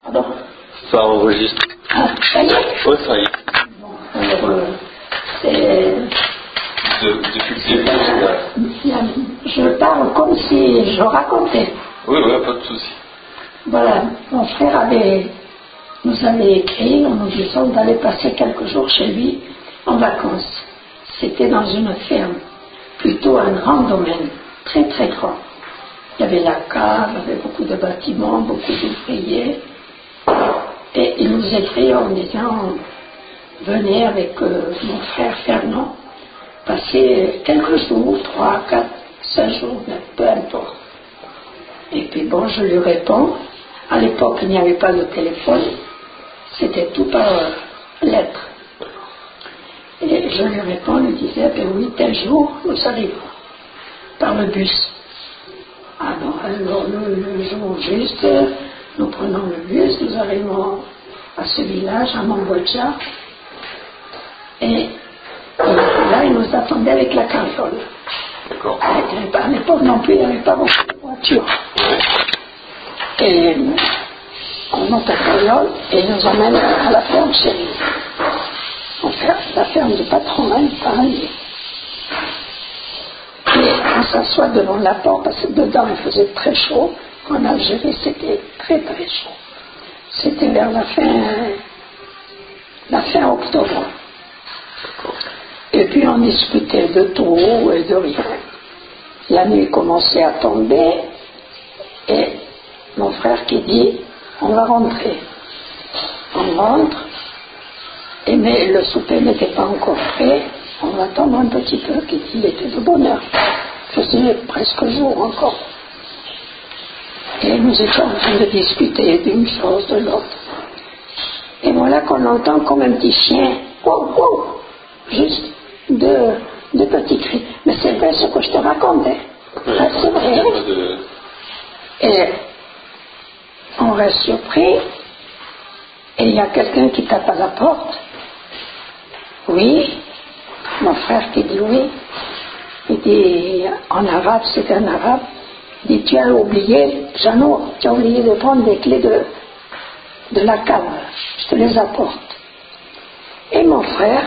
Pardon? Ça enregistre. Ah, ça y est? Oui, ça y est. Bon, alors, c'est... Depuis le début, Je parle comme si je racontais. oui, pas de souci. Voilà, mon frère nous avait écrit en nous disant d'aller passer quelques jours chez lui en vacances. C'était dans une ferme, plutôt un grand domaine, très très grand. Il y avait la cave, il y avait beaucoup de bâtiments, beaucoup d'ouvriers. Et il nous écrit en disant, venez avec mon frère Fernand, passer quelques jours, 3, 4, 5 jours, peu importe. Et puis bon, je lui réponds. À l'époque, il n'y avait pas de téléphone, c'était tout par lettre. Et je lui réponds, lui disais, ben oui, tel jour, nous arrivons, par le bus. Alors le jour juste, nous prenons le bus, nous arrivons à ce village, à Mamboja, et là, il nous attendait avec la carriole. D'accord. À l'époque non plus, il n'y avait pas beaucoup de voitures. Et on monte à carriole et il nous emmène à la ferme chez lui. La ferme du patron, pareil. Et on s'assoit devant la porte parce que dedans il faisait très chaud. En Algérie, c'était très très chaud. C'était vers la fin octobre. Et puis on discutait de tout et de rien. La nuit commençait à tomber et mon frère qui dit, on va rentrer. On rentre, mais le souper n'était pas encore prêt, on va attendre un petit peu, qu'il était de bonne heure. Il faisait presque jour encore. Et nous étions en train de discuter d'une chose, de l'autre. Et voilà qu'on entend comme un petit chien, wow, wow, juste de petits cris. Mais c'est vrai ce que je te racontais. Oui, c'est vrai. Et on reste surpris, et il y a quelqu'un qui tape à la porte. Oui, mon frère qui dit oui. Il dit, en arabe, c'est un arabe, il dit, tu as oublié, Jeannot, tu as oublié de prendre les clés de la cave, je te les apporte. Et mon frère,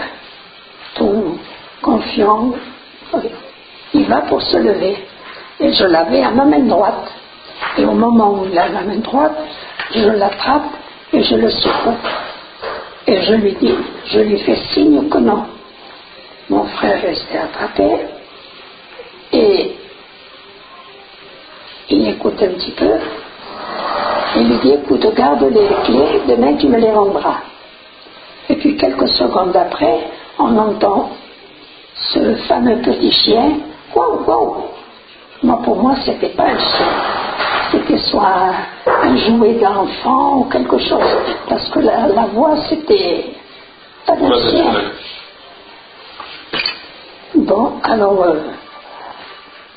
tout confiant, il va pour se lever. Et je l'avais à ma main droite. Et au moment où il a la main droite, je l'attrape et je le secoue. Et je lui dis, je lui fais signe que non. Mon frère restait attrapé et il écoute un petit peu. Il lui dit, écoute, garde les clés, demain tu me les rendras. Et puis quelques secondes après, on entend ce fameux petit chien, wow, wow. Pour moi, c'était pas un chien. C'était soit un jouet d'enfant ou quelque chose. Parce que la voix, c'était pas d'un chien. Bon, alors,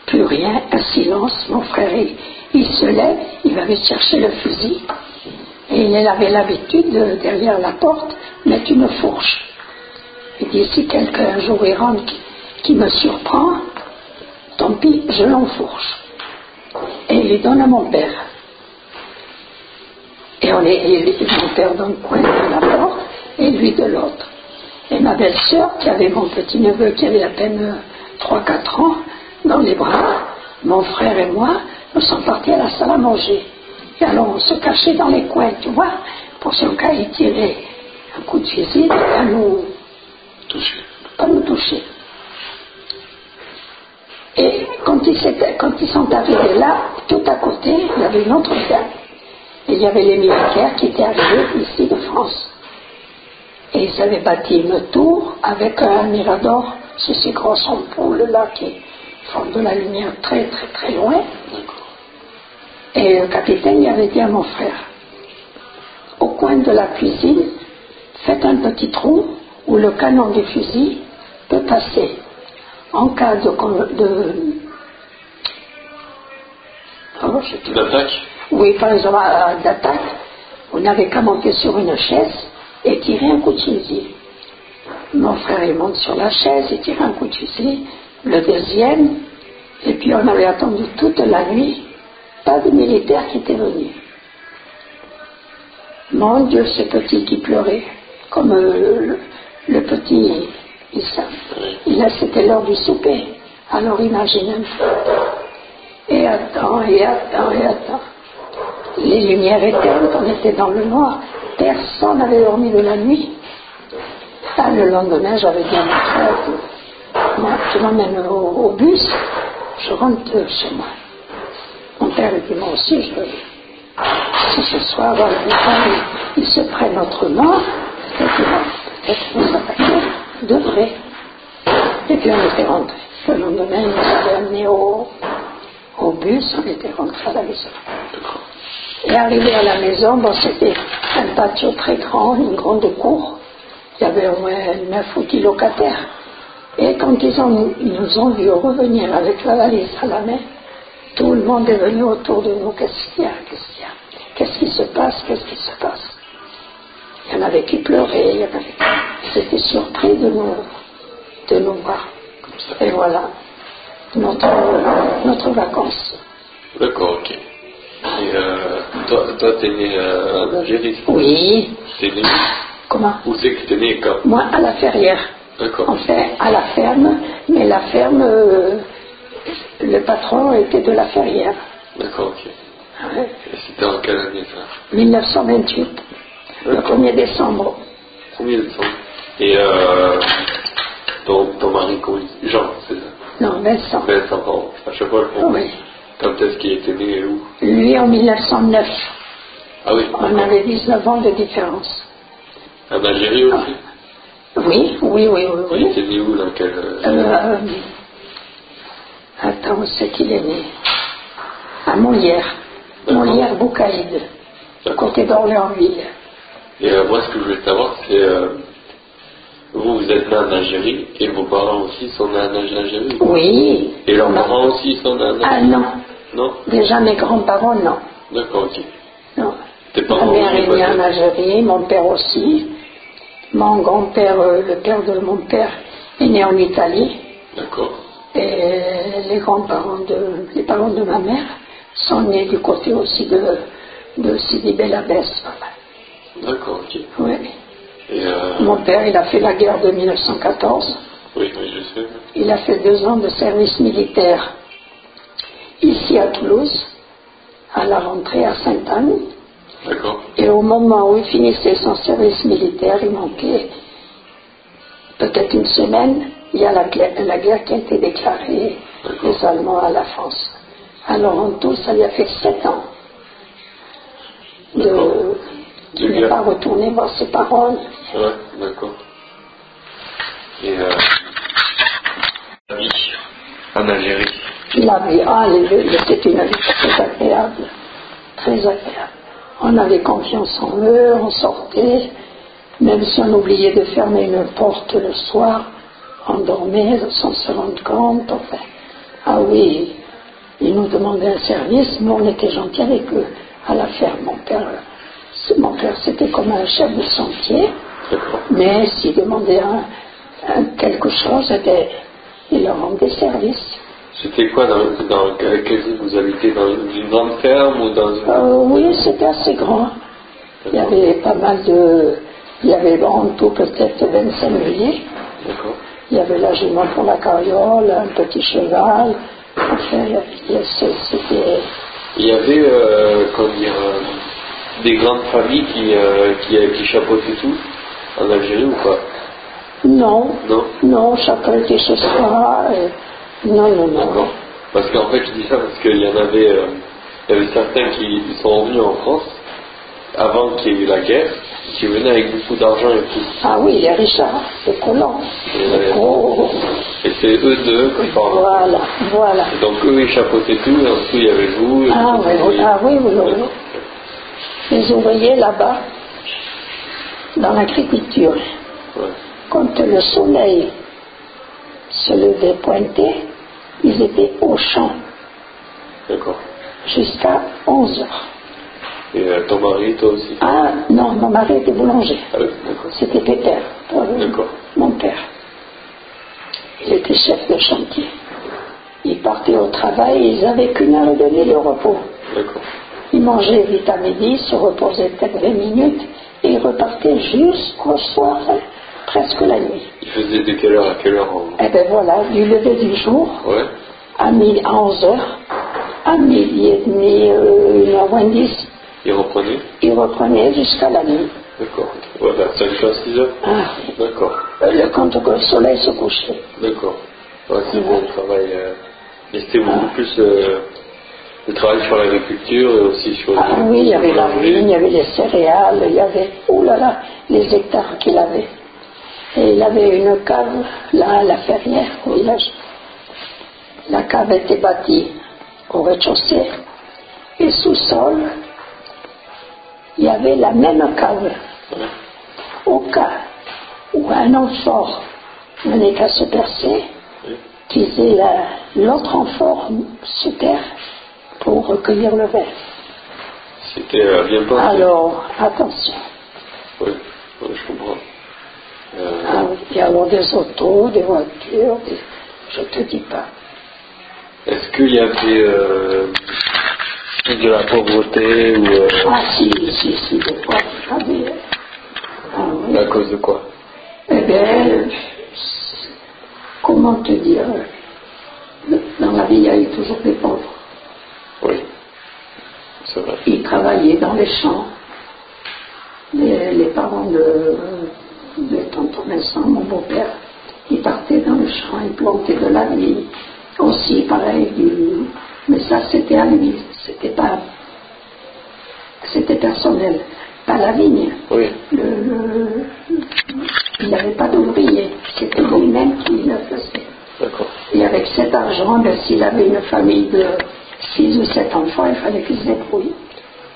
plus rien, un silence. Mon frère, il se lève, il va vite chercher le fusil. Et il avait l'habitude, derrière la porte, mettre une fourche. Il dit, si quelqu'un un jour il rentre qui me surprend, tant pis, je l'enfourche. Et il les donne à mon père. Et mon père d'un coin de la porte et lui de l'autre. Et ma belle-sœur, qui avait mon petit-neveu qui avait à peine 3-4 ans, dans les bras, mon frère et moi, nous sommes partis à la salle à manger. Et alors on se cachait dans les coins, tu vois, pour si on cas il tirait un coup de fusil, à nous toucher. Et quand ils sont arrivés là, tout à côté, il y avait une autre ferme. Et il y avait les militaires qui étaient arrivés ici de France. Et ils avaient bâti une tour avec un mirador sur ces grosses ampoules là qui font de la lumière très très très loin. Et le capitaine y avait dit à mon frère, au coin de la cuisine, faites un petit trou où le canon du fusil peut passer. En cas d'attaque. Oui, par exemple, d'attaque, on n'avait qu'à monter sur une chaise et tirer un coup de fusil. Mon frère, il monte sur la chaise et tire un coup de fusil, le deuxième, et puis on avait attendu toute la nuit, pas de militaires qui étaient venus. Mon Dieu, ce petit qui pleurait, comme le petit Issa. Et là, c'était l'heure du souper. Alors imagine un peu. Et attends. Les lumières éteintes, on était dans le noir. Personne n'avait dormi de la nuit. Ah, le lendemain, j'avais dit à mon frère, moi, tu m'emmènes au bus, je rentre chez moi. Mon père dit, moi aussi, si ce soir, ils se prennent autrement, peut-être qu'on s'attaquer de vrai. Et puis on était rentrés. Le lendemain, ils nous avaient amenés au bus, on était rentrés à la maison. Et arrivé à la maison, bon, c'était un patio très grand, une grande cour. Il y avait au moins 9 ou 10 locataires. Et quand ils nous ont vu revenir avec la valise à la main, tout le monde est venu autour de nous. Qu'est-ce qu'il y a? Qu'est-ce qui se passe? Il y en avait qui pleuraient, ils étaient surpris de nous voir. Et voilà, notre vacances. D'accord, ok. Et toi, t'es né en Algérie? Oui. T'es né? Comment? Où c'est que t'es né quand? Moi, à la Ferrière. D'accord. Enfin, à la ferme, mais la ferme, le patron était de la Ferrière. D'accord, ok. Ouais. Et c'était en quelle année ça? 1928. Le 1er décembre. 1er décembre. Et ton mari, Jean, c'est ça? Non, Vincent. Vincent, pardon. À chaque fois, je comprends. Oui. Quand est-ce qu'il était né et où? Lui en 1909. Ah oui. On avait 19 ans de différence. En Algérie aussi? Oui. Il était né où, dans quel... Attends, où c'est qu'il est né? À Molière. Molière Boucaïd, à côté d'Orléansville. Et moi, ce que je voulais savoir, c'est... vous êtes né en Algérie, et vos parents aussi sont nés en Algérie? Oui. Et leurs parents aussi sont nés en Algérie? Ah non. Non? Déjà mes grands-parents, non. D'accord, ok. Non. Tes parents Ma mère aussi, est née en Algérie, mon père aussi. Mon grand-père, le père de mon père, est né en Italie. D'accord. Et les parents de ma mère sont nés du côté aussi de Sidi Bel Abbès. Voilà. D'accord, ok. Oui. Et Mon père, il a fait la guerre de 1914. Oui, je sais. Il a fait 2 ans de service militaire ici à Toulouse, à la rentrée à Sainte-Anne. D'accord. Et au moment où il finissait son service militaire, il manquait peut-être une semaine, il y a la guerre qui a été déclarée des Allemands à la France. Alors en tout, ça lui a fait 7 ans de ne pas retourner voir ses parents. Ouais, d'accord. Et la vie en Algérie? La vie, c'était une vie très agréable, très agréable. On avait confiance en eux, on sortait, même si on oubliait de fermer une porte le soir, on dormait sans se rendre compte. Enfin, ah oui, ils nous demandaient un service, mais on était gentils avec eux. À la ferme, mon père c'était comme un chef de chantier, mais s'il demandait quelque chose, il leur rendait service. C'était quoi dans quelle ville vous habitez? Dans une grande ferme ou dans une... Oui, c'était assez grand. Il y avait pas mal il y avait en tout peut-être 25 milliers. D'accord. Il y avait la jument pour la carriole, un petit cheval. Enfin, c'était... Il y avait, des grandes familles qui chapeautaient tout en Algérie ou pas? Non, chacun était chez soi. Non. D'accord. Parce qu'en fait, je dis ça parce qu'il y avait certains qui sont revenus en France avant qu'il y ait eu la guerre, qui venaient avec beaucoup d'argent et tout. Ah oui, les Richard, les colons. Et c'est eux deux qui parlent. Voilà. Et donc eux, ils chapeautaient tout, et en dessous, il y avait vous. Oui. Les ouvriers là-bas, dans l'agriculture, quand le soleil se levait pointé, ils étaient au champ. D'accord. Jusqu'à 11 heures. Et ton mari, toi aussi? Ah non, mon mari était boulanger. Ah oui, d'accord. C'était Péter, d'accord. Mon père. Il était chef de chantier. Ils partaient au travail, ils n'avaient qu'1 heure et demie de repos. D'accord. Il mangeait vite à midi, se reposait peut-être 20 minutes, et il repartait jusqu'au soir, presque la nuit. Il faisait de quelle heure à quelle heure Eh bien voilà, du lever du jour, Ouais. à 11h, à midi et demi, 1h moins 10, Il reprenait? il reprenait jusqu'à la nuit. D'accord. Ouais, vers 5h, 6h? Ah, D'accord. quand le soleil se couchait. D'accord. Ouais, c'est bon le travail. Et c'était beaucoup plus le travail sur l'agriculture et aussi sur Ah oui, il y avait la vigne, il y avait les céréales, il y avait, oh là là, les hectares qu'il avait. Et il avait une cave, là, à la Ferrière, au village. La cave était bâtie au rez-de-chaussée. Et sous-sol, il y avait la même cave. Au cas où un amphore venait qu'à se percer, qu'ils aient l'autre amphore sous terre pour recueillir le verre. C'était bien pensé. Alors, attention. Oui, je comprends. Ah oui, il y a alors des autos, des voitures, je ne te dis pas. Est-ce qu'il y avait de la pauvreté ou Ah si, des fois, ah, oui. à cause de quoi? Eh bien, comment te dire, dans la vie, il y a eu toujours des pauvres. Oui, c'est vrai. Ils travaillaient dans les champs. Les parents de tonton Vincent, mon beau-père, ils partaient dans le champ, ils plantaient de la vigne. Aussi, pareil, mais ça c'était à lui, c'était personnel. Pas la vigne. Oui. Il n'avait pas d'ouvrier, c'était lui-même qui le faisait. D'accord. Et avec cet argent, ben, s'il avait une famille de 6 ou 7 enfants, il fallait qu'il se débrouille.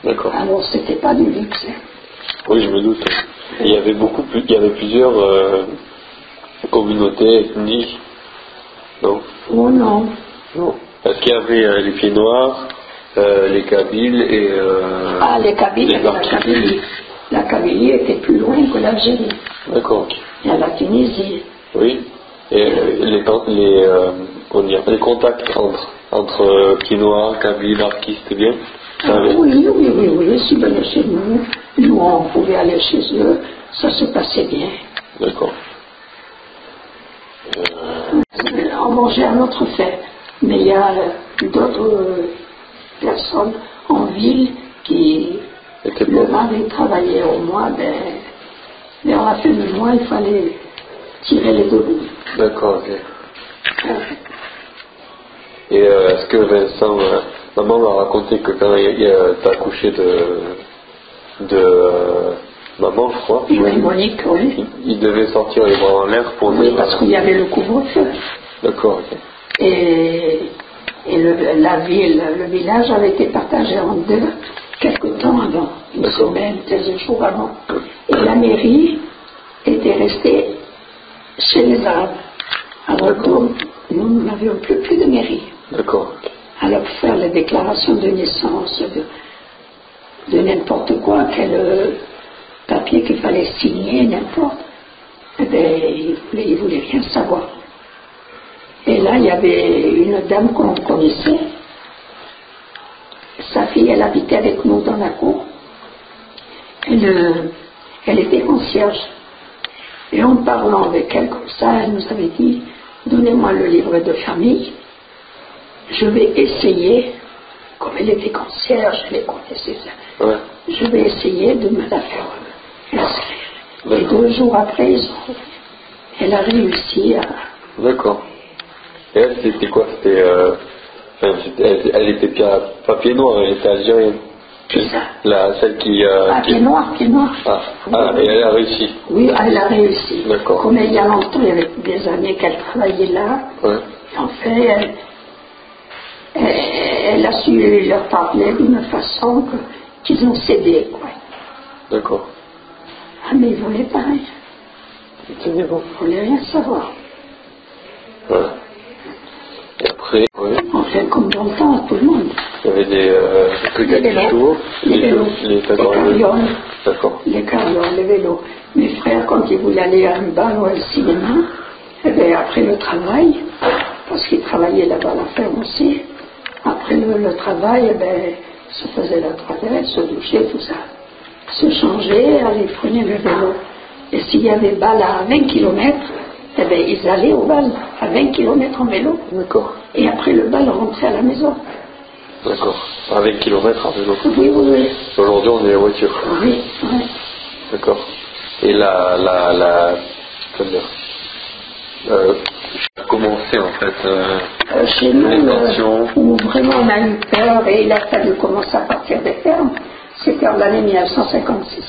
D'accord. Alors c'était pas du luxe. Oui, je me doute. Il y avait plusieurs communautés, ethnies, non? Oh non. Non. Est-ce qu'il y avait les pieds noirs, les Kabyles et Les Kabyles, les la Kabylie. La Kabylie était plus loin que l'Algérie. D'accord. Il y a la Tunisie. Oui. Et les contacts entre pieds noirs, Kabyles, Arquis, c'était bien? Oui, s'ils venaient chez nous, nous on pouvait aller chez eux, ça se passait bien. D'accord. On mangeait à notre faim, mais il y a d'autres personnes en ville qui, le mari travaillait au mois, mais à la fin du mois, il fallait tirer les deux bouts. D'accord, ok. Et est-ce que Vincent, maman m'a raconté que quand t'as accouché de maman, je crois, Oui, Monique, oui. il devait sortir les bras en l'air pour Oui, parce qu'il y avait le couvre-feu. D'accord, ok. Et le village avait été partagé en deux quelque temps avant, une semaine, 15 jours avant. Et la mairie était restée chez les Arabes. Alors nous n'avions plus de mairie. D'accord. Alors pour faire les déclarations de naissance, de n'importe quoi, quel papier qu'il fallait signer, n'importe, eh bien, il voulait rien savoir. Et là, il y avait une dame qu'on connaissait. Sa fille, elle habitait avec nous dans la cour. Elle était concierge. Et en parlant avec elle comme ça, elle nous avait dit, donnez-moi le livre de famille. Je vais essayer, comme elle était concierge, elle les connaissait ça. Ouais. Je vais essayer de me la faire inscrire. Et 2 jours après, elle a réussi à... D'accord. Et elle, c'était quoi? Elle était pas pied noir, elle était algérienne. C'est ça. Celle qui... pied noir. Et elle a réussi. Oui, elle a réussi. D'accord. Comme il y a longtemps, il y avait des années qu'elle travaillait là. Ouais. En fait, elle a su leur parler d'une façon qu'ils ont cédé, quoi. D'accord. Ah, mais ils voulaient pas rien. C'était bon. Ils voulaient rien savoir. Ouais. Et après, ouais. On fait comme dans le temps, tout le monde. Il y avait des trucs à petits chevaux, les carrioles. D'accord. Les carrioles, les vélos. Mes frères, quand ils voulaient aller à un bal ou au cinéma, eh bien, après le travail, parce qu'ils travaillaient là-bas à la ferme aussi, après le travail, eh bien, se faisaient la toilette, se douchaient, tout ça, se changeaient, allaient prendre le vélo. Et s'il y avait bal à 20 km, eh bien, ils allaient au bal à 20 km en vélo. D'accord. Et après le bal, rentraient à la maison. D'accord. À 20 km en vélo. Oui, oui, oui. Aujourd'hui, on est en voiture. Oui, oui. D'accord. Et comment dire, comment c'est en fait chez nous, l'invention où vraiment on a eu peur et il a fallu commencer à partir des fermes, c'était en l'année 1956.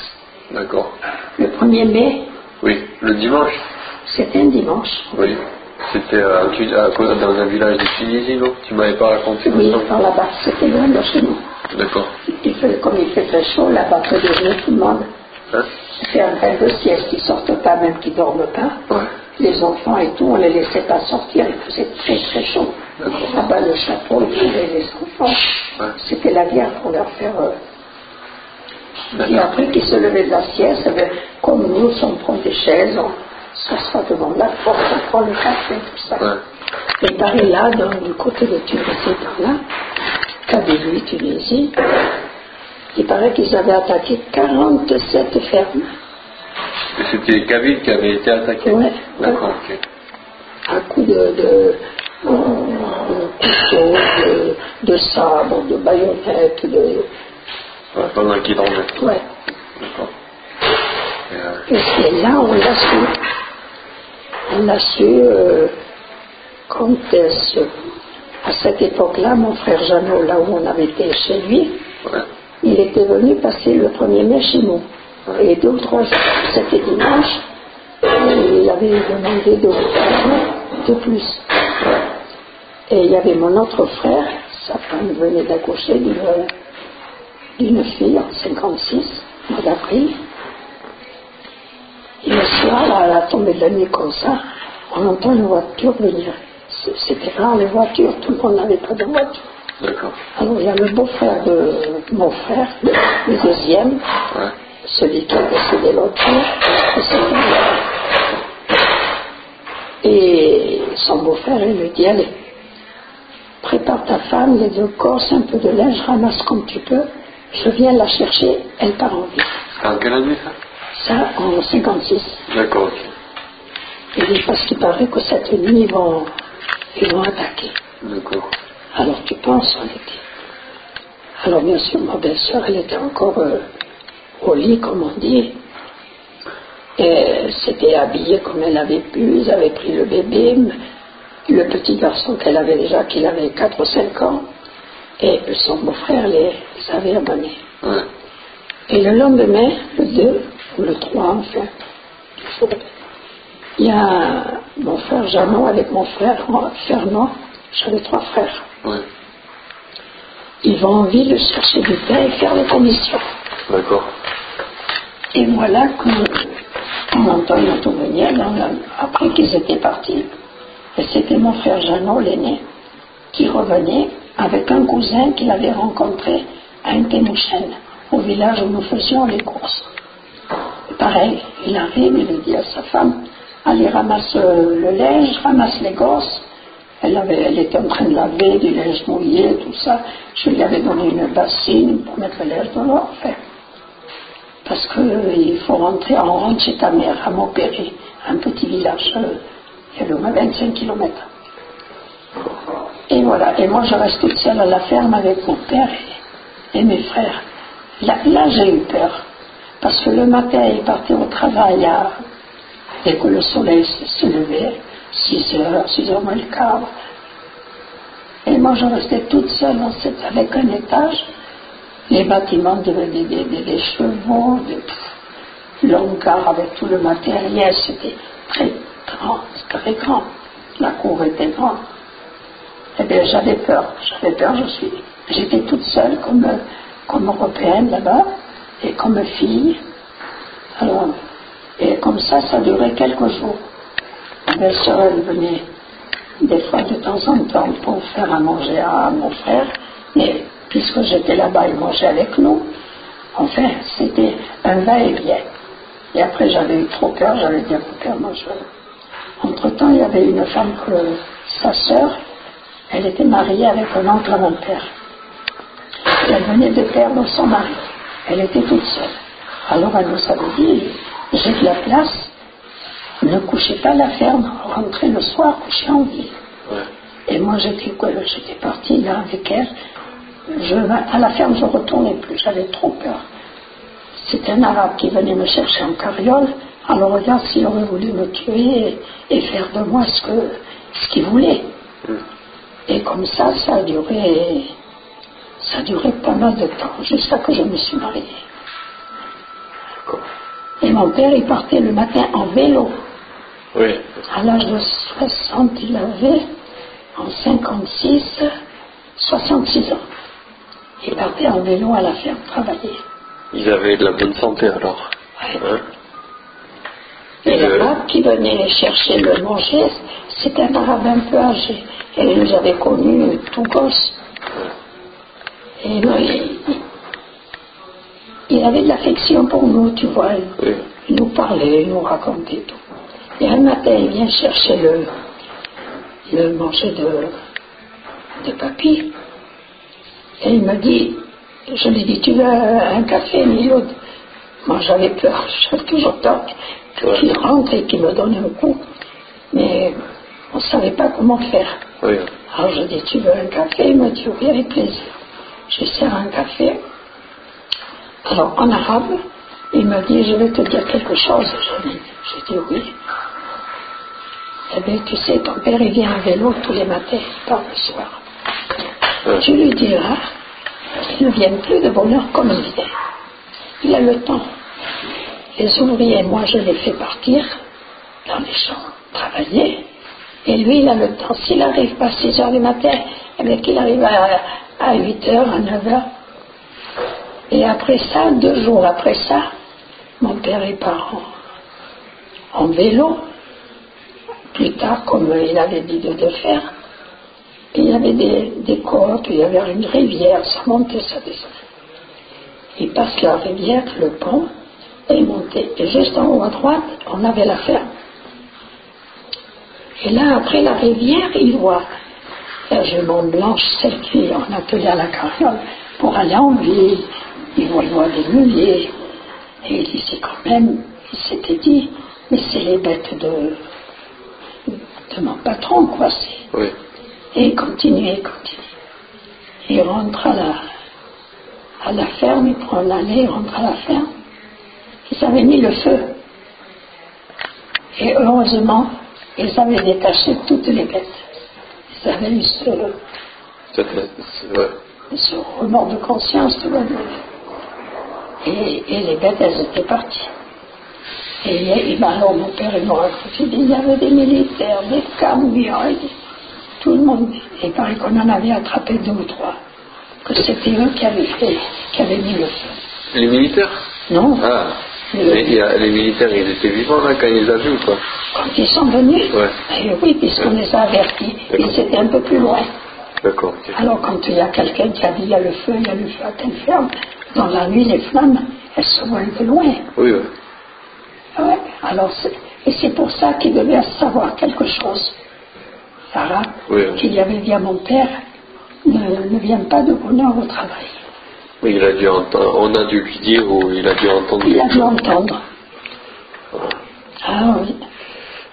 D'accord. Le 1er mai, Oui, le dimanche. c'était un dimanche. Oui. C'était dans un village de Tunisie, non? Tu m'avais pas raconté. Oui, par là-bas, c'était loin de chez nous. D'accord. Comme il fait très chaud, là-bas, près de nous, tout le monde Hein? fait un rêve de sieste, ils sortent pas, même qu'ils dorment pas. Ouais. Les enfants et tout, on les laissait pas sortir, il faisait très très chaud. Là-bas, le chapeau, ils tuaient les enfants. Ouais. C'était la guerre pour leur faire. Et après qu'ils se levaient de la sieste, eh bien, comme nous, on prend des chaises, on s'assoit devant la porte, on prend le café, tout ça. Ouais. Et pareil là, du côté de Tunisie, par là, Kabylie, Tunisie, il paraît qu'ils avaient attaqué 47 fermes. Et c'était les Kabyles qui avaient été attaqués. Ouais. D'accord, ok. À coups de couteaux, de sabre, de baïonnettes, Ouais, pendant qu'ils dormaient. Ouais. D'accord. Et là, on l'a su. On l'a su quand à cette époque-là, mon frère Jeannot, là où on avait été chez lui, Ouais. il était venu passer le 1er mai chez nous. Et 2 ou 3 jours, c'était dimanche, il avait demandé 2 ou 3 jours de plus. Et il y avait mon autre frère, sa femme venait d'accoucher d'une fille en 56, mois d'avril. Et le soir, à la tombée de la nuit comme ça, on entend une voiture venir. C'était rare les voitures, tout le monde n'avait pas de voiture. D'accord. Alors il y a le beau-frère de mon frère, le deuxième, Ouais. celui qui a décédé l'autre jour, et son beau-frère, il lui dit, allez, prépare ta femme, les 2 corses, un peu de linge, ramasse comme tu peux, je viens la chercher, elle part en ville. C'était en quelle année ça? Ça, en 56. D'accord, ok. Il dit, parce qu'il paraît que cette nuit, ils vont attaquer. D'accord. Alors tu penses, on était. Alors bien sûr, ma belle-sœur, elle était encore au lit, comme on dit. Et s'était habillée comme elle avait pu. Ils avaient pris le bébé, le petit garçon qu'elle avait déjà, qu'il avait 4 ou 5 ans. Et son beau-frère les avait amenés. Ouais. Et le lendemain, le 2 ou le 3, enfin, il y a mon frère Jeannot avec mon frère Fernand. J'avais 3 frères. Ouais. Ils vont en ville chercher du pain et faire les commissions. D'accord. Et voilà qu'on entend une auto venir après qu'ils étaient partis. Et c'était mon frère Jeannot, l'aîné, qui revenait avec un cousin qu'il avait rencontré à Intemouchen, au village où nous faisions les courses. Et pareil, il arrive, il dit à sa femme, allez, ramasse le linge, ramasse les gosses. Elle était en train de laver du linge mouillé, tout ça. Je lui avais donné une bassine pour mettre le linge dehors, enfin. Parce qu'il faut rentrer, on rentre chez ta mère, à Montpéry, un petit village, il y a au moins 25 km. Et voilà, et moi je reste toute seule à la ferme avec mon père et mes frères. Là j'ai eu peur, parce que le matin, ils partaient au travail dès que le soleil se levait, 6h moins le quart. Et moi je restais toute seule avec un étage, les bâtiments des chevaux, des longueurs avec tout le matériel, c'était très grand, la cour était grande. Eh bien j'avais peur, j'étais toute seule comme européenne là-bas, et comme fille. Alors, et comme ça durait quelques jours. Ma belle-sœur, elle venait des fois de temps en temps pour faire à manger à mon frère, mais puisque j'étais là-bas, il mangeait avec nous. Enfin, c'était un va-et-vient. Et après, j'avais eu trop peur, j'avais dit à mon père, moi, Entre-temps, il y avait une femme sa sœur, elle était mariée avec un oncle à mon père. Elle venait de perdre son mari. Elle était toute seule. Alors elle nous avait dit, j'ai de la place, ne couchez pas à la ferme, rentrez le soir, couchez en ville. Ouais. Et moi j'étais partie là avec elle. À la ferme je ne retournais plus, j'avais trop peur. C'était un arabe qui venait me chercher en carriole. Alors regarde s'il aurait voulu me tuer et faire de moi ce qu'il voulait. Et comme ça a duré pas mal de temps, jusqu'à que je me suis mariée. Et mon père, il partait le matin en vélo. Oui. À l'âge de 60, il avait, en 56, 66 ans. Il partait en vélo à la ferme travailler. Ils avaient de la bonne santé alors. Ouais. Hein? Et l'arabe qui venait chercher le manger, c'était un arabe un peu âgé. Et il nous avait connus tout gosse. Et il avait de l'affection pour nous, tu vois. Oui. Il nous parlait, il nous racontait tout. Et un matin, il vient chercher le manger de papy. Et il me dit, je lui dis, tu veux un café, Miloud? Moi, j'avais peur, j'avais toujours peur qu'il rentre et qu'il me donne un coup. Mais on ne savait pas comment faire. Oui. Alors je dis, tu veux un café? Il me dit, oui, avec plaisir. Je lui sers un café. Alors en arabe, il me dit, je vais te dire quelque chose. Je dis oui. Eh bien, tu sais, ton père, il vient à vélo tous les matins, il part le soir. Tu lui diras qu'il ne vienne plus de bonne heure comme il vient. Il a le temps. Les ouvriers, moi, je les fais partir dans les champs, travailler. Et lui, il a le temps. S'il n'arrive pas à 6 heures du matin, eh bien qu'il arrive à 8 heures, à 9 heures. Et après ça, 2 jours après ça, mon père il part en vélo. Plus tard, comme il avait dit de faire, il y avait des côtes, il y avait une rivière, ça montait, ça descendait. Il passe la rivière, le pont, et il montait. Et juste en haut à droite, on avait la ferme. Et là, après la rivière, il voit la jument blanche, celle qui est en atelier à la carriole, pour aller en ville. Il voit des mulets. Et il dit, c'est quand même, il s'était dit, mais c'est les bêtes de mon patron, quoi. Oui. Et il continue. Il rentre à la ferme, il prend l'allée, il rentre à la ferme. Ils avaient mis le feu. Et heureusement, ils avaient détaché toutes les bêtes. Ils avaient eu ce remords de conscience, tu vois. Et les bêtes, elles étaient parties. Et alors mon père, il m'a raconté, il y avait des militaires, des camions, tout le monde. Et il paraît qu'on en avait attrapé 2 ou 3. Que c'était eux qui avaient mis le feu. Les militaires? Non. Ah. Les militaires, ils étaient vivants là quand ils les ont vus ou quoi? Quand ils sont venus? Ouais. Et oui, puisqu'on les a avertis. Ils étaient un peu plus loin. D'accord. Okay. Alors quand il y a quelqu'un qui a dit il y a le feu à telle ferme, dans la nuit, les flammes, elles se voient un peu loin. Oui, oui. Ouais. Alors et c'est pour ça qu'il devait savoir quelque chose. Sarah, qu'il y avait dit à mon père, ne viens pas de bonne heure au travail. Oui, il a dû entendre, on a dû lui dire ou il a dû entendre. Il a dû entendre. Ah oui.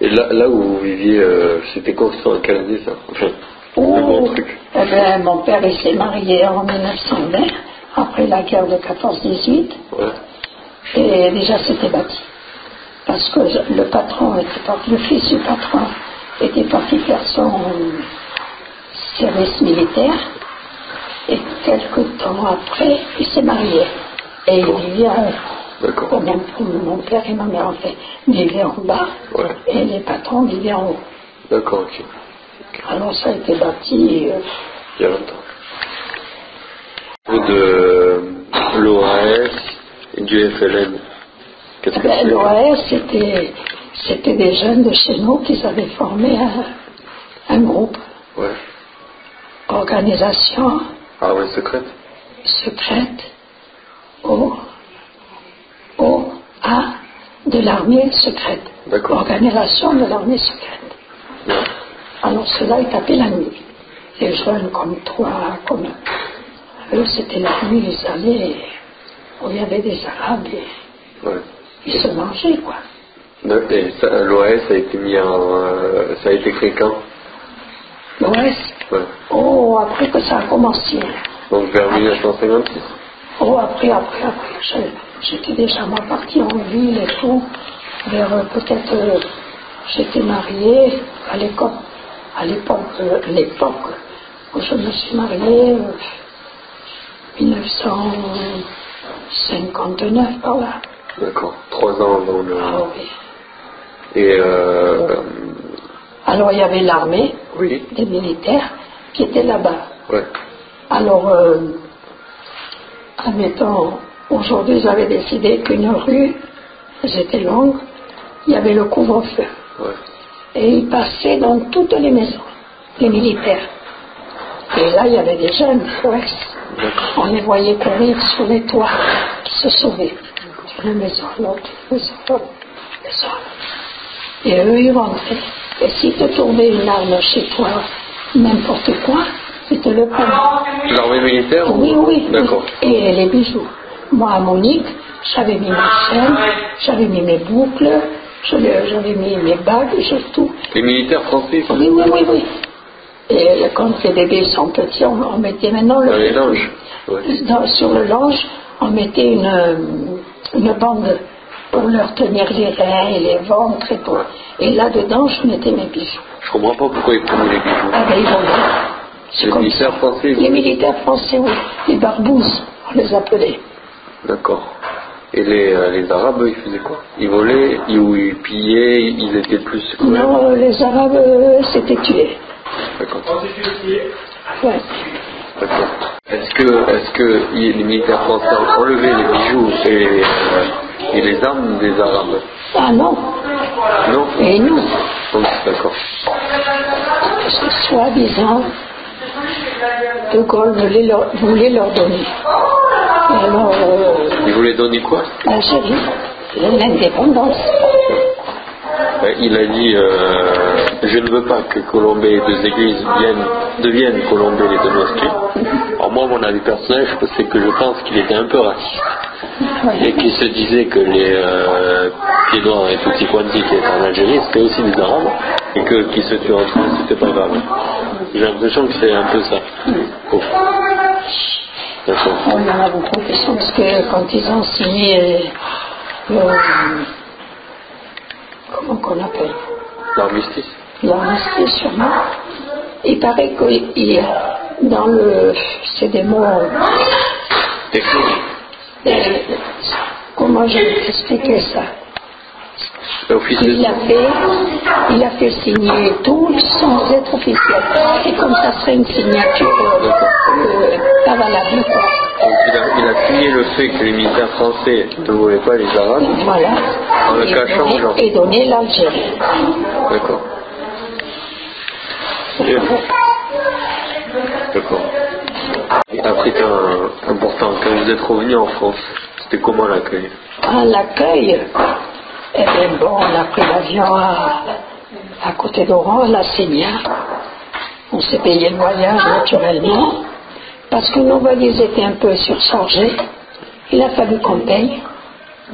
Et là où vous viviez, c'était quoi, en quelle année ça? Enfin, le bon truc. Eh bien, mon père il s'est marié en 1920, après la guerre de 14-18. Ouais. Et déjà c'était bâti. Parce que le patron était parti, le fils du patron était parti faire son service militaire. Et quelques temps après, il s'est marié. Et il vivait pour mon père et ma mère, en fait, vivaient en bas, et les patrons vivaient en haut. D'accord, ok. Alors ça a été bâti. Il y a longtemps. De l'OAS et du FLN. Qu'est-ce que c'est? L'OAS, c'était des jeunes de chez nous qui avaient formé un groupe. Ouais. Organisation. Ah ouais, secrète. De l'armée secrète. D'accord. Organisation de l'armée secrète. Ouais. Alors ceux-là, ils tapaient la nuit. Les jeunes comme toi, comme Eux, c'était la nuit, ils allaient où il y avait des Arabes et ils se mangeaient, quoi. Et l'OAS a été mis ça a été créé quand? L'OAS? Ouais. Oh, après que ça a commencé. Donc vers 1956? Oh, après. J'étais déjà, moi, partie en ville et tout. Vers peut-être, j'étais mariée à l'époque où je me suis mariée, 1959 par là. D'accord, 3 ans dans le... Ah oui. Et alors il y avait l'armée, oui. des militaires qui étaient là-bas. Ouais. Alors, admettons, aujourd'hui ils avaient décidé qu'une rue, elles étaient longues, il y avait le couvre-feu. Ouais. Et ils passaient dans toutes les maisons, les militaires. Et là, il y avait des jeunes, on les voyait courir sur les toits, qui se sauvaient. Une maison, l'autre, une maison. Et eux, ils rentraient. Et si tu trouvais une arme chez toi, n'importe quoi, ils te le prenaient. L'armée militaire? Oui. D'accord. Et les bijoux. Moi, à Monique, j'avais mis mes chaînes, j'avais mis mes boucles, j'avais mis mes bagues, tout. Les militaires français? Oui. Et quand les bébés sont petits, on mettait maintenant les langes. Ouais. Sur le linge, on mettait une bande pour leur tenir les reins et les ventres et tout. Ouais. Et là-dedans, je mettais mes bijoux. Je comprends pas pourquoi ils prenaient les bijoux. Ah ben ils volaient. Les militaires français? Les militaires français, oui. Les barbouzes, on les appelait. D'accord. Et les Arabes, ils faisaient quoi? Ils volaient, ils pillaient, ils étaient plus... Non, les Arabes, s'étaient tués. D'accord. Ouais. D'accord. Est-ce que les militaires français ont enlevé les bijoux et les armes des Arabes? Ah non. Non? Et nous? Donc, d'accord. Soi-disant, De Gaulle voulait leur donner. Et alors... il voulait donner quoi? L'Algérie, l'indépendance. Il a dit je ne veux pas que Colombey et deux églises deviennent Colombey les deux mosquées. Alors moi, mon avis personnel, c'est que je pense qu'il était un peu raciste. Et qu'il se disait que les pieds noirs et tutti quanti qui étaient en Algérie, c'était aussi des Arabes, et que qu'ils se tuent entre eux, c'était pas grave. J'ai l'impression que c'est un peu ça. Oh. D'accord. Il y en a beaucoup qui sont, parce que quand ils ont signé comment qu'on appelle? L'armistice. L'armistice, sûrement. Il paraît que dans c'est des mots... comment je vais expliquer ça? Il a fait signer tout sans être officiel. Et comme ça serait une signature pas valable, quoi. Donc il a signé le fait que les militaires français ne voulaient pas les Arabes. Voilà. En le cachant et donner l'Algérie. D'accord. D'accord. Et après, c'est important, quand vous êtes revenu en France, c'était comment l'accueil? L'accueil, eh bien bon, on a pris l'avion à côté d'Oran, à la Sénia. On s'est payé le voyage naturellement, parce que nos valises étaient un peu surchargées. Il a fallu qu'on paye.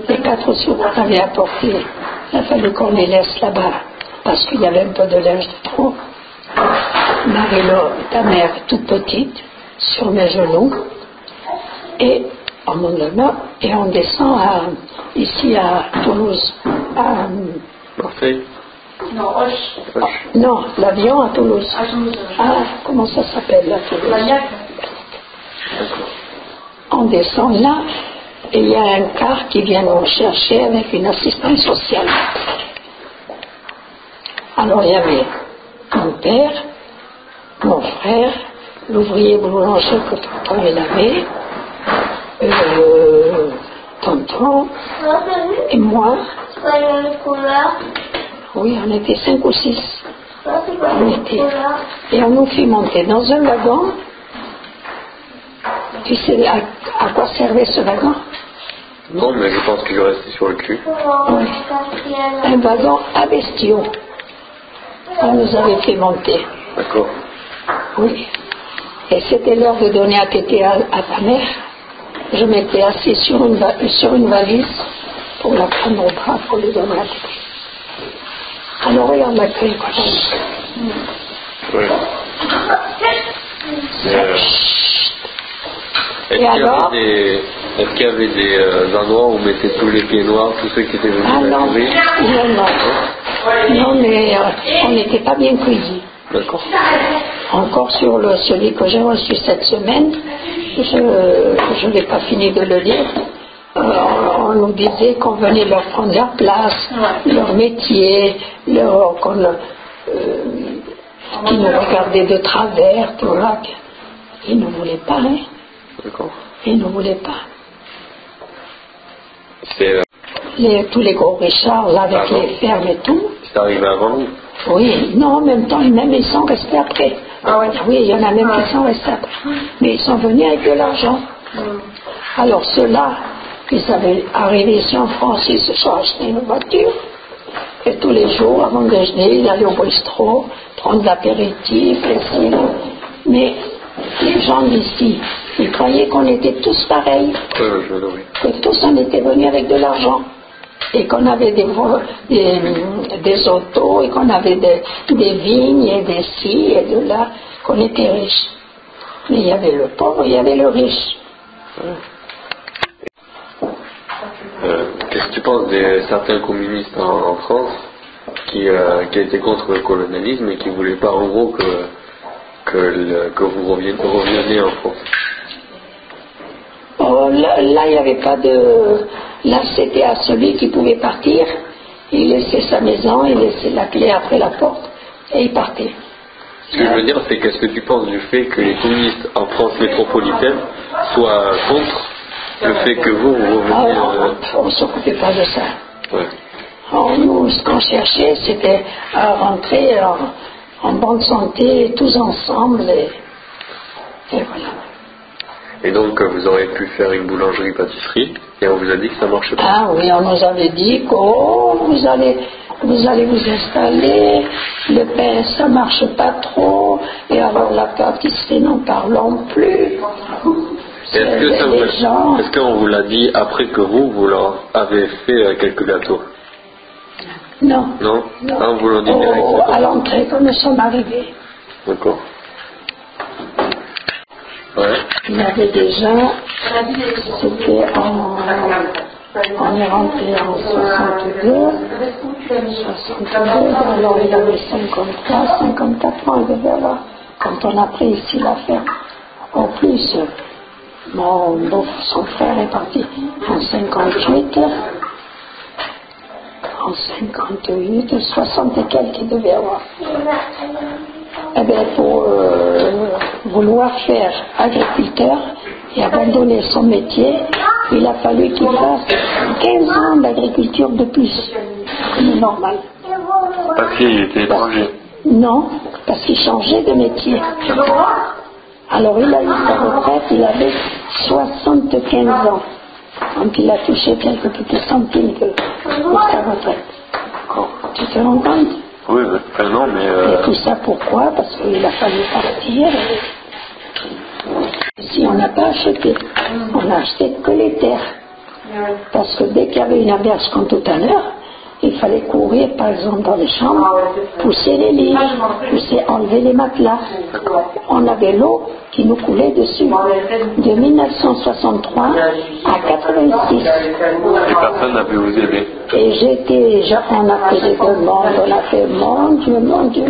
Les 4 sous qu'on avait apportés, il a fallu qu'on les laisse là-bas, parce qu'il y avait un peu de linge de trop. Marie-Laure, ta mère toute petite, sur mes genoux, et on monte là-bas, et on descend ici à Toulouse, à Marseille. Non, Roche. Non, l'avion à Toulouse. Ah, comment ça s'appelle, à Toulouse? On descend là, et il y a un car qui vient nous chercher avec une assistante sociale. Alors il y avait mon père, mon frère, l'ouvrier boulanger que tonton il avait, tonton et moi. Oui, on était 5 ou 6. Et on nous fit monter dans un wagon. Tu sais à quoi servait ce wagon? Non, mais je pense que je restais sur le cul. Oui. Un wagon à bestiaux. On nous avait fait monter. D'accord. Oui. Et c'était l'heure de donner à téter à ta mère. Je m'étais assise sur une valise pour la prendre au bras pour lui donner à téter. Alors regarde l'accueil quand même. Oui. Est-ce qu'il y avait des endroits où on mettait tous les pieds noirs, tous ceux qui étaient venus non, non. Non, mais on n'était pas bien cueillis. D'accord. Encore sur celui que j'ai reçu cette semaine, je n'ai pas fini de le lire. On nous disait qu'on venait leur prendre leur place, leur métier, qu'ils nous regardaient de travers, tout là. Ils ne voulaient pas, hein. D'accord. Ils ne voulaient pas. C'est... tous les gros Richards, là, avec les fermes et tout. C'est arrivé avant vous? Oui, non, en même temps, même ils sont restés après. Oui, il y en a même qui sont restés après. Mais ils sont venus avec de l'argent. Alors ceux-là, ils avaient arrivé ici en France, ils se sont achetés une voiture. Et tous les jours, avant de déjeuner, ils allaient au bistrot, prendre de l'apéritif, et mais les gens d'ici, ils croyaient qu'on était tous pareils. Que tous on était venus avec de l'argent. Et qu'on avait des autos, et qu'on avait des vignes, et des ci, et de là, qu'on était riches. Mais il y avait le pauvre, il y avait le riche. Qu'est-ce que tu penses de certains communistes en France qui étaient contre le colonialisme et qui ne voulaient pas en gros que vous reveniez en France? Oh, là, il n'y avait pas de... Là, c'était à celui qui pouvait partir. Il laissait sa maison, il laissait la clé après la porte et il partait. Ce que je veux dire, c'est qu'est-ce que tu penses du fait que les communistes en France métropolitaine soient contre le fait que vous reveniez... On ne s'occupait pas de ça. Ouais. Alors, nous, ce qu'on cherchait, c'était à rentrer en bonne santé, tous ensemble, et voilà. Et donc, vous auriez pu faire une boulangerie-pâtisserie, et on vous a dit que ça ne marchait pas. Ah oui, on nous avait dit que vous allez vous installer, le pain, ça ne marche pas trop, et alors la pâtisserie, n'en parlons plus. Est-ce qu'on vous l'a dit après que vous leur avez fait quelques gâteaux? Non. Non. Ah, vous l'ont dit direct. À l'entrée, quand nous sommes arrivés. D'accord. Ouais. Il y avait déjà, c'était on est rentré en 62, alors il avait 53, 54 ans, il devait avoir, quand on a pris ici la ferme. En plus, son frère est parti en 58, en 58, 60 et quelques il devait avoir. Eh bien, pour vouloir faire agriculteur et abandonner son métier, il a fallu qu'il fasse 15 ans d'agriculture de plus, comme normal. Parce qu'il était étranger? Non, parce qu'il changeait de métier. Alors il a eu sa retraite, il avait 75 ans. Donc il a touché quelques petits centimes pour sa retraite. Tu te rends compte? Oui, non, mais... Et tout ça pourquoi? Parce qu'il a fallu partir. Si on n'a pas acheté, on n'a acheté que les terres. Parce que dès qu'il y avait une averse comme tout à l'heure, il fallait courir, par exemple, dans les chambres, pousser les lits, enlever les matelas. On avait l'eau qui nous coulait dessus. De 1963 à 86. Et personne n'a pu vous aider. Et on a fait des demandes, on a fait mon Dieu.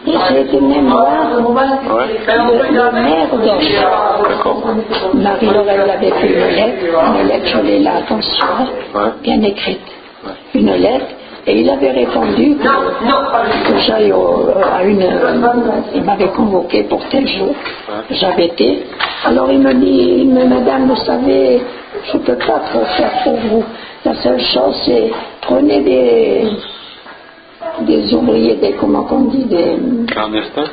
Et j'ai été même voir le maire d'Orge. Marie-Laurel avait fait une lettre, je l'ai là, attention, bien écrite. Une lettre, et il avait répondu que j'aille à il m'avait convoqué pour tel jour. J'avais été. Alors il me dit, madame, vous savez, je ne peux pas trop faire pour vous. La seule chose, c'est prenez des ouvriers, comment on dit, des... Clandestins?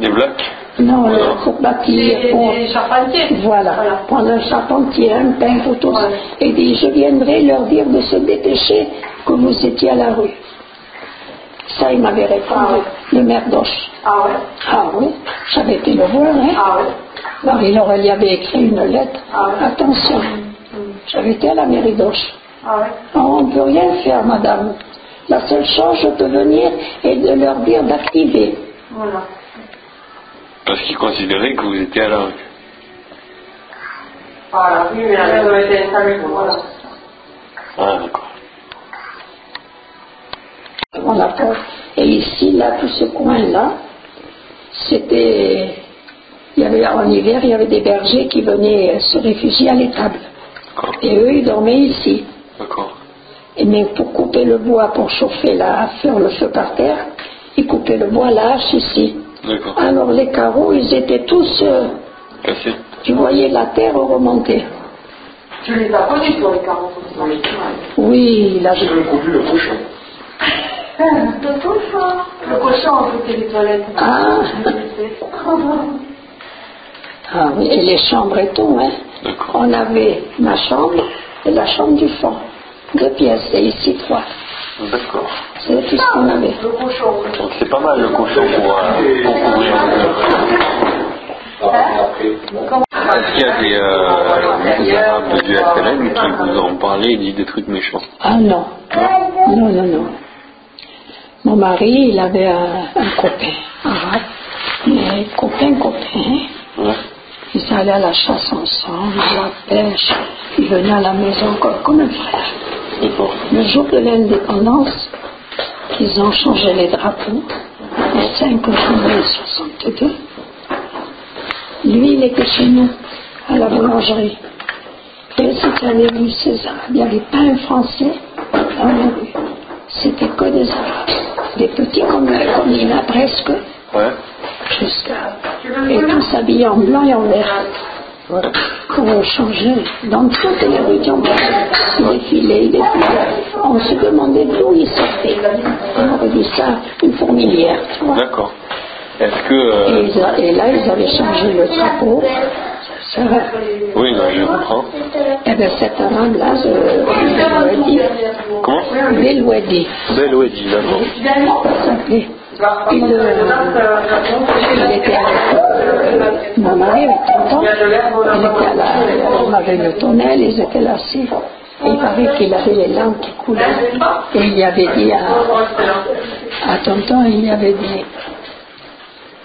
Des blacks? Non, pour bâtir, pour... Des charpentiers. Voilà, prendre un charpentier, un peintre, tout ça. Et dit, je viendrai leur dire de se dépêcher que vous étiez à la rue. Ça, il m'avait répondu, le maire d'Auch. Ah ouais? Ah oui, j'avais été le voir, hein. Ah ouais? Alors, il avait écrit une lettre. Attention, j'avais été à la mairie d'Auch. Ah ouais? On ne peut rien faire, madame. La seule chose, je peux venir et de leur dire d'activer. Voilà. Parce qu'ils considéraient que vous étiez à la rue. Voilà, oui, mais la maison était installée, voilà. Ah, d'accord. On a peur. Et ici, là, tout ce coin-là, c'était... Il y avait, en hiver, il y avait des bergers qui venaient se réfugier à l'étable. D'accord. Et eux, ils dormaient ici. D'accord. Mais pour couper le bois, pour chauffer faire le feu par terre, ils coupaient le bois à la hache ici. D'accord. Alors les carreaux, ils étaient tous... Cassé. tu voyais la terre remonter. Tu les as connus pour les 40 ans. Oui, il a... J'ai même conduit le cochon. Le cochon. Le cochon, c'était les toilettes. Ah. Ah oui, et les chambres et tout, hein. D'accord. On avait ma chambre et la chambre du fond. 2 pièces, et ici 3. D'accord. C'est tout ce qu'on avait. Le cochon. Donc c'est pas mal le cochon pour couvrir le mur. Est-ce qu'il y a des arabes du FLN qui vous ont parlé et dit des trucs méchants? Ah non. Non, non, non. Mon mari, il avait un copain arabe. Mais copain. Ouais. Ils allaient à la chasse ensemble, à la pêche. Ils venaient à la maison comme un frère. D'accord. Le jour de l'indépendance, ils ont changé les drapeaux. Le 5 juillet 62. Lui, il était chez nous, à la boulangerie. Et si tu avais vu ces Arabes, il n'y avait pas un Français dans la rue. C'était que des Arabes. Des petits comme il y en a presque. Ouais. Et tous habillés en blanc et en vert. Ouais. Qu'on changeait dans toutes les rues qui ont défilé. On se demandait d'où ils sortaient. On aurait dit ça, une fourmilière. Tu vois. D'accord. Est-ce que... Et là, ils avaient changé le drapeau. Ça va. Oui, non, je comprends. Et bien, cet arabe-là, Belouedi. Comment? Belouedi. Belouedi, d'accord. Ça s'appelait. Il était avec mon mari avec tonton. Il était on avait le tonnel, ils étaient là assis. Et il paraît qu'il avait les larmes qui coulaient. Et il y avait dit à tonton, il y avait dit,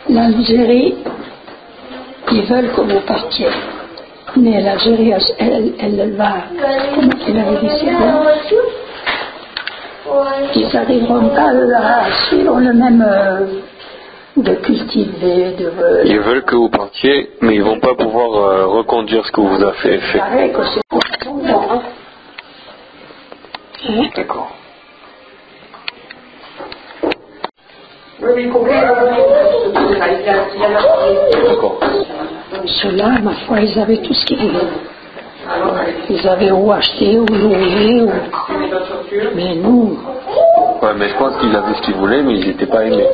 l'Algérie, ils veulent que vous partiez. Mais l'Algérie, elle va, comment il avait dit, c'est bien. Ils n'arriveront pas à suivre le même de cultiver, Ils veulent que vous partiez, mais ils vont pas pouvoir reconduire ce que vous avez fait. C'est pareil que c'est pour tout le monde. Hein? D'accord. D'accord. Ceux-là, ma foi, ils avaient tout ce qu'ils voulaient. Ils avaient ou acheté, ou loué, ou... Mais nous... Ouais, mais je pense qu'ils avaient ce qu'ils voulaient, mais ils n'étaient pas aimés.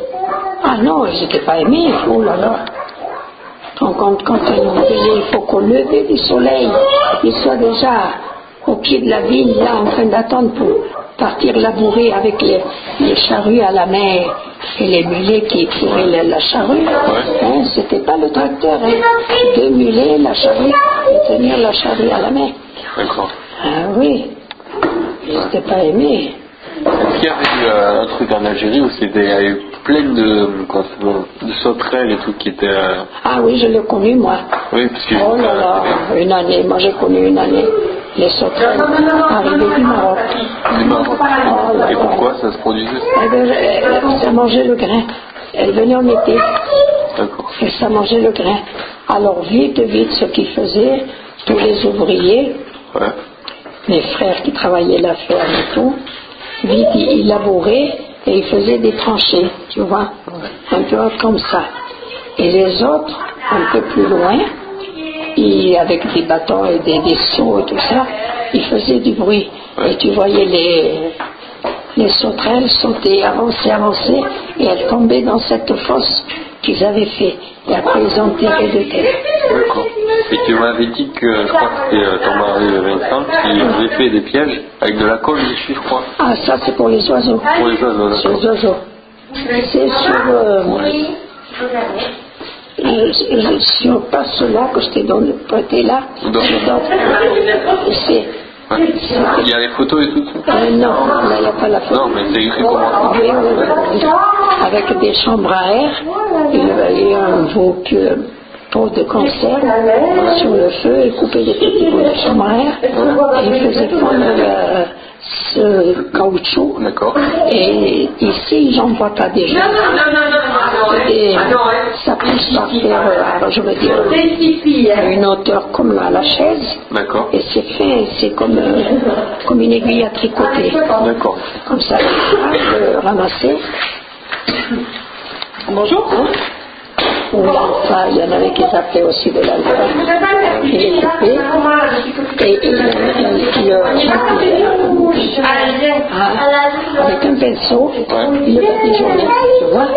Ah non, ils n'étaient pas aimés. Oh là là. Quand on disait, il faut qu'au lever du soleil, ils soient déjà au pied de la ville, là, en train d'attendre pour partir labourer avec les charrues à la main et les mulets qui tiraient la charrue. Hein, c'était pas le tracteur, hein. 2 mulets, la charrue, et tenir la charrue à la main. D'accord. Ah oui, ils n'étaient pas aimés. Est-ce qu'il y avait eu un truc en Algérie où il y a eu plein de sauterelles et tout qui étaient... Ah oui, je l'ai connu moi. Oui, parce que... Oh là là, une année, moi j'ai connu une année. Les sauterelles arrivaient du Maroc. Du Maroc. Oh là Et là. pourquoi ça se produisait? Eh bien, ça mangeait le grain. Elle venait en été. D'accord. Et ça mangeait le grain. Alors vite, ce qu'ils faisaient, tous les ouvriers, Ouais. mes frères qui travaillaient la ferme et tout, vite ils labouraient et ils faisaient des tranchées, tu vois, un peu comme ça. Et les autres, un peu plus loin, avec des bâtons et des seaux et tout ça, ils faisaient du bruit. Et tu voyais les sauterelles sauter, avancer, et elles tombaient dans cette fosse qu'ils avaient fait. Et après, ils ont tiré de terre. D'accord. Et tu m'avais dit que, je crois que c'était ton mari Vincent, qui avait fait des pièges avec de la colle dessus, je crois. Ah, ça, c'est pour les oiseaux. Pour les oiseaux, C'est d'accord. les oiseaux. C'est sur pas cela que je t'ai prêté là. Il y a les photos et tout ça? Non, là il n'y a pas la photo. Non, mais c'est écrit comment? Oui. Avec des chambres à air, il y a un veau pot de conserve sur le feu et couper des petits bouts de chambre à air. Et il faisait fondre ce caoutchouc. D'accord. Et ici, j'en vois pas déjà. Et ça pousse par terre, je veux dire, à une hauteur comme la chaise. D'accord. Et c'est fait, c'est comme une aiguille à tricoter. D'accord. Comme ça, ramasser. Bonjour. Enfin, il y en avait qui s'appelaient aussi de l'alpha. Il est coupé. Et il avec un pinceau, il le badigeonnait, tu vois.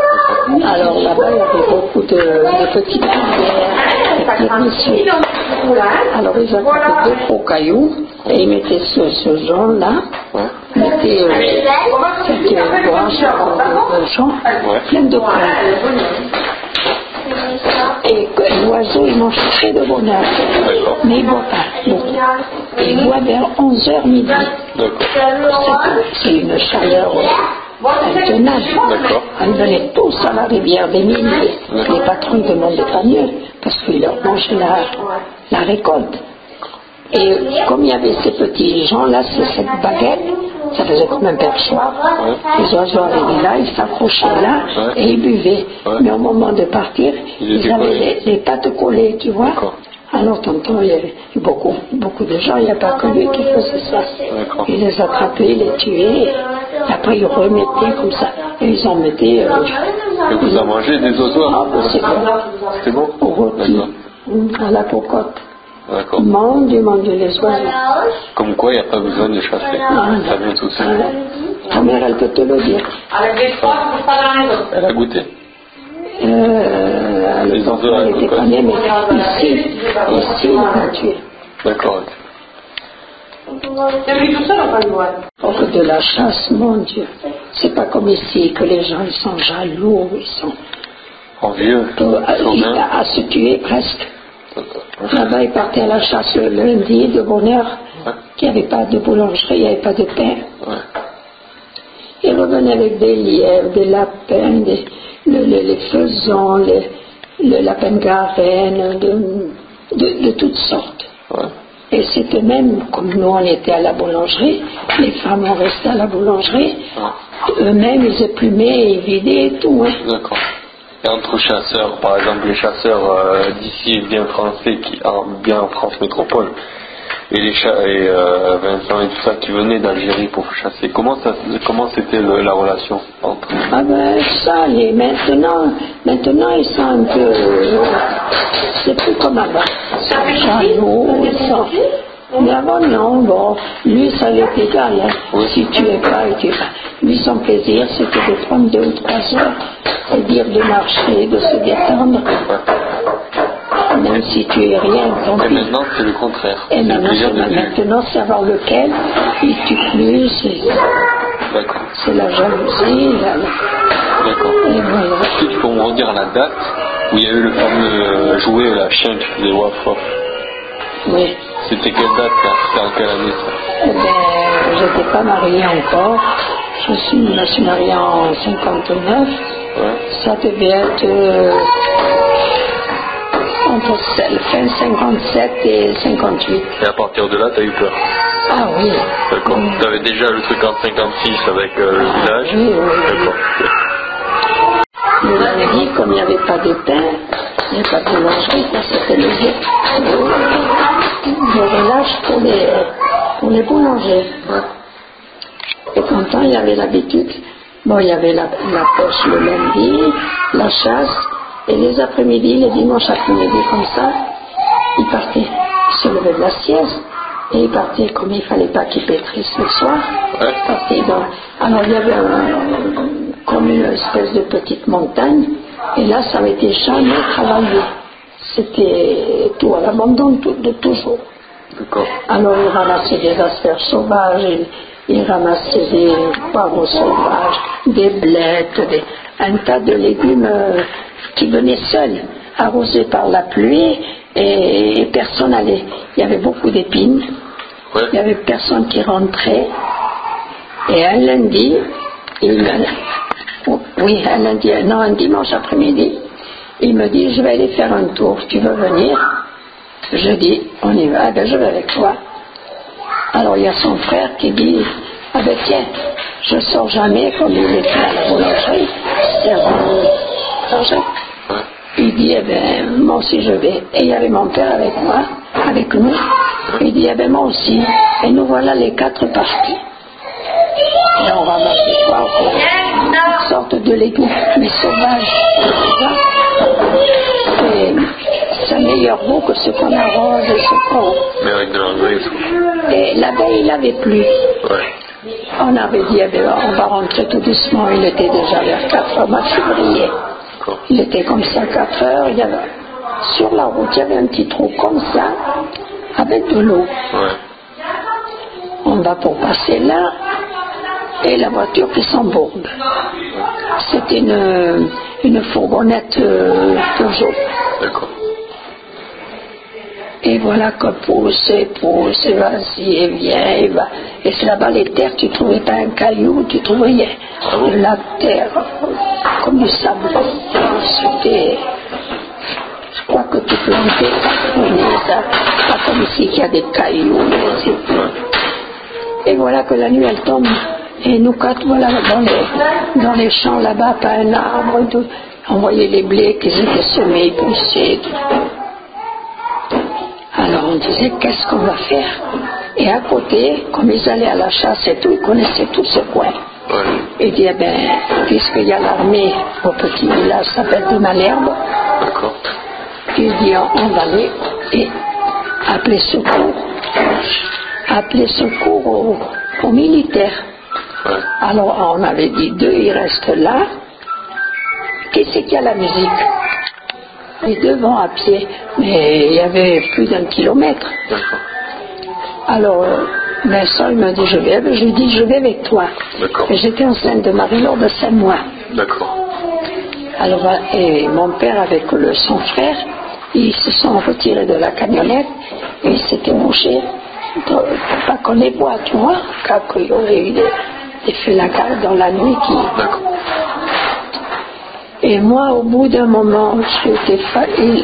Alors là-bas, il y avait beaucoup de petites rivières, des petits ruisseaux. Alors ils attrapaient deux gros cailloux et ils mettaient ce jaune-là, ils mettaient quelques branches de champ, plein de poils. Et l'oiseau, il mange très de bonheur, mais il ne boit pas beaucoup. Il boit vers 11h midi. C'est une chaleur intenable. Ils venaient tous à la rivière des milliers. Les patrons ne demandaient pas mieux, parce qu'ils leur mangeaient la récolte. Et comme il y avait ces petits gens-là, cette baguette, ça faisait comme un perchoir. Les oiseaux arrivaient là, ils s'accrochaient là et ils buvaient. Mais au moment de partir, ils avaient les pattes collées, tu vois. Alors tonton, il y avait beaucoup de gens, il n'y a pas que lui qui faisait ça. Ils les attrapaient, ils les tuaient, et après ils remettaient comme ça. Et ils en mettaient... Et vous en mangez des oiseaux? Ah, c'est bon. C'est bon? Au rôti, à la cocotte. D'accord. Mange les oiseaux. Comme quoi, il n'y a pas besoin de chasser. Ça vient tout seul. Ta mère, elle peut te le dire. Elle a goûté? Les enfants, elle n'était pas née, mais ici, il l'a tué. D'accord. Oh, que de la chasse, mon Dieu. C'est pas comme ici, que les gens, ils sont jaloux, ils sont... Envieux. À se tuer presque. Là-bas, ils partaient à la chasse le lundi de bonne heure. Il n'y avait pas de boulangerie, il n'y avait pas de pain. Ils revenaient avec des lièvres, des lapins, les faisans, le lapin de Garenne, de toutes sortes. Et c'était même, comme nous on était à la boulangerie, les femmes ont resté à la boulangerie, eux-mêmes ils éplumaient et vidaient et tout. D'accord. Et entre chasseurs, par exemple les chasseurs d'ici bien français, bien en France métropole, et Vincent et tout ça qui venaient d'Algérie pour chasser, comment c'était la relation entre eux? Ah ben ça, maintenant ils sont un peu, c'est plus comme avant, jaloux, ils sont... Mais avant, non, bon, lui, ça lui est égal, si tu es pas, tu es pas. Lui, son plaisir, c'était de prendre 2 ou 3 heures et dire de marcher, de se détendre. Même si tu es rien, tant pis. Et maintenant, c'est le contraire. Et maintenant, c'est avoir lequel, il tue plus, c'est la jalousie, D'accord. Et voilà. Est-ce que tu peux me redire la date où il y a eu le fameux jouet, la chienne qui faisait waf waf? Oui. C'était quelle date là? C'était en quelle année ça? Eh bien, je n'étais pas mariée encore. Je suis mariée en 59. Ça devait être entre fin 57 et 58. Et à partir de là, tu as eu peur? Ah oui. D'accord. Tu avais déjà le truc en 56 avec le village? Oui. D'accord. Mais la nuit, comme il n'y avait pas de pain, il n'y avait pas de boulangerie, ça c'était le relâche pour les boulangers. Et pourtant, il y avait l'habitude. Bon, il y avait la pêche le lundi, la chasse, et les après-midi, les dimanches après-midi, comme ça, ils partaient, ils se levaient de la sieste, et ils partaient, comme il ne fallait pas qu'ils pétrissent le soir, ils partaient dans... Alors, il y avait comme une espèce de petite montagne, et là, ça avait été jamais travaillé. C'était tout à l'abandon de toujours. D'accord. Alors, ils ramassaient des asperges sauvages, ils ramassaient des poireaux sauvages, des blettes, un tas de légumes qui venaient seuls, arrosés par la pluie, et personne allait. Il y avait beaucoup d'épines, il n'y avait personne qui rentrait. Et un lundi, un dimanche après-midi, il me dit, je vais aller faire un tour, tu veux venir? Je dis, on y va, je vais avec toi. Alors il y a son frère qui dit, ah ben tiens, je sors jamais, comme il était à la boulangerie, il dit, eh ben moi aussi je vais. Et il y avait mon père avec moi, avec nous, il dit, eh ben moi aussi. Et nous voilà les 4 partis. Et on ramasse des poireaux, toutes sortes de légumes, mais sauvages. Et c'est un meilleur goût que ce qu'on arrose et ce qu'on... Mais avec de l'engrais et tout. Et l'abeille, il n'avait plus. Ouais. On avait dit, eh bien, on va rentrer tout doucement. Il était déjà vers 4 heures, mois de février. Il était comme ça, 4 heures. Il y avait, sur la route, il y avait un petit trou comme ça, avec de l'eau. Ouais. On va pour passer là, et la voiture qui s'embourbe. C'était une fourgonnette Peugeot. D'accord. Et voilà que pousse, et vas-y, et viens, et va. Et c'est là-bas les terres, tu trouvais pas un caillou, tu trouvais de la terre, comme du sable. C'était, je crois que tu plantais, ça, pas comme ici qu'il y a des cailloux. Et voilà que la nuit elle tombe, et nous 4, voilà, dans les champs là-bas, pas un arbre, tout. On voyait les blés qui étaient semés, poussés, tout. Alors on disait, qu'est-ce qu'on va faire? Et à côté, comme ils allaient à la chasse et tout, ils connaissaient tout ce coin. Ouais. Et dit, eh bien, puisqu'il y a l'armée au petit village, ça s'appelle de Malherbe, il dit, on va aller et appeler secours aux militaires. Ouais. Alors on avait dit, 2, ils restent là. Qui c'est qui a la musique? Les 2 vont à pied, mais il y avait plus d'1 kilomètre. D'accord. Alors, Vincent, il m'a dit, je vais. Je lui dis, je vais avec toi. D'accord. Et j'étais enceinte de Marie-Laure de 5 mois. D'accord. Alors, et mon père avec son frère, ils se sont retirés de la camionnette et ils s'étaient mouchés, pas qu'on les voit, tu vois, car il y aurait eu des félacades dans la nuit qui... D'accord. Et moi, au bout d'un moment,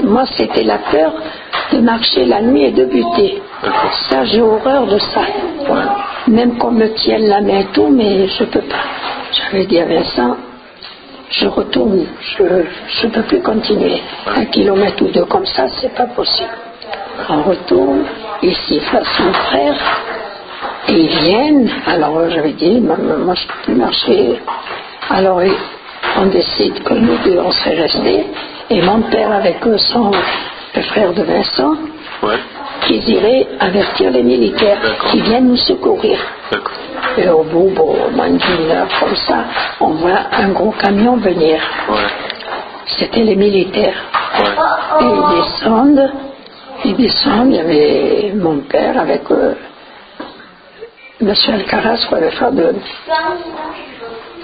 moi, c'était la peur de marcher la nuit et de buter. Ça, j'ai horreur de ça. Même qu'on me tienne la main et tout, mais je peux pas. J'avais dit à Vincent, je retourne, je peux plus continuer. 1 kilomètre ou 2 comme ça, c'est pas possible. On retourne, ici face mon frère, et ils viennent. Alors j'avais dit, moi je peux plus marcher. Alors on décide que nous 2 on serait restés, et mon père avec eux, le frère de Vincent, qu'ils iraient avertir les militaires qui viennent nous secourir. Et au bout, au moins d'1 heure comme ça, on voit un gros camion venir. C'était les militaires. Et ils descendent, il y avait mon père avec M. Alcaraz, le frère de...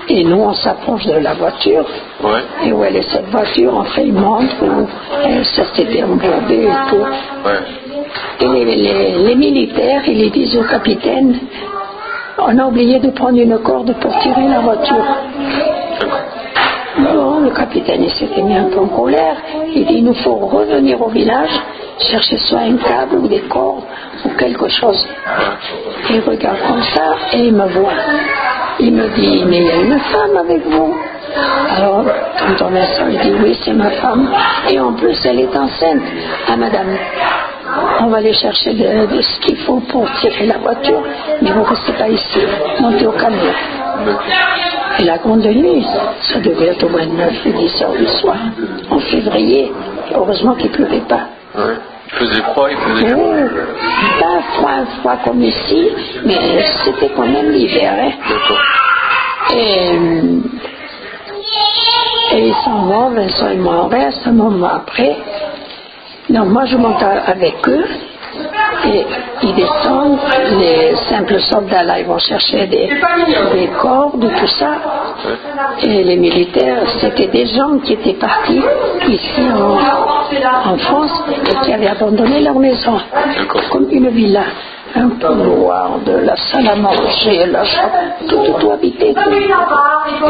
Et nous, on s'approche de la voiture. Et où elle est cette voiture? Enfin, il montre où ça s'était embourbé et tout. Et les militaires, ils disent au capitaine, on a oublié de prendre une corde pour tirer la voiture. Non, le capitaine, il s'était mis un peu en colère. Il dit, il nous faut revenir au village, chercher soit un câble ou des cordes ou quelque chose. Et il regarde comme ça et il me voit. Il me dit, mais il y a une femme avec vous. Alors, quand on Vincent, il dit, oui, c'est ma femme. Et en plus, elle est enceinte. Ah, madame, on va aller chercher de ce qu'il faut pour tirer la voiture, mais vous ne restez pas ici. Montez au camion. Et la grande nuit, ça devait être au moins 9 ou 10 heures du soir, en février. Heureusement qu'il ne pleuvait pas. Il faisait froid, il faisait chaud. Pas froid comme ici, mais c'était quand même l'hiver. Et ils s'en vont, Vincent et moi on reste un moment après. Donc moi je monte avec eux, Et ils descendent, les simples soldats là, ils vont chercher des cordes, tout ça. Et les militaires, c'était des gens qui étaient partis ici en France et qui avaient abandonné leur maison, comme une villa. Un couloir, de la salle à manger, la chambre, tout habité. Et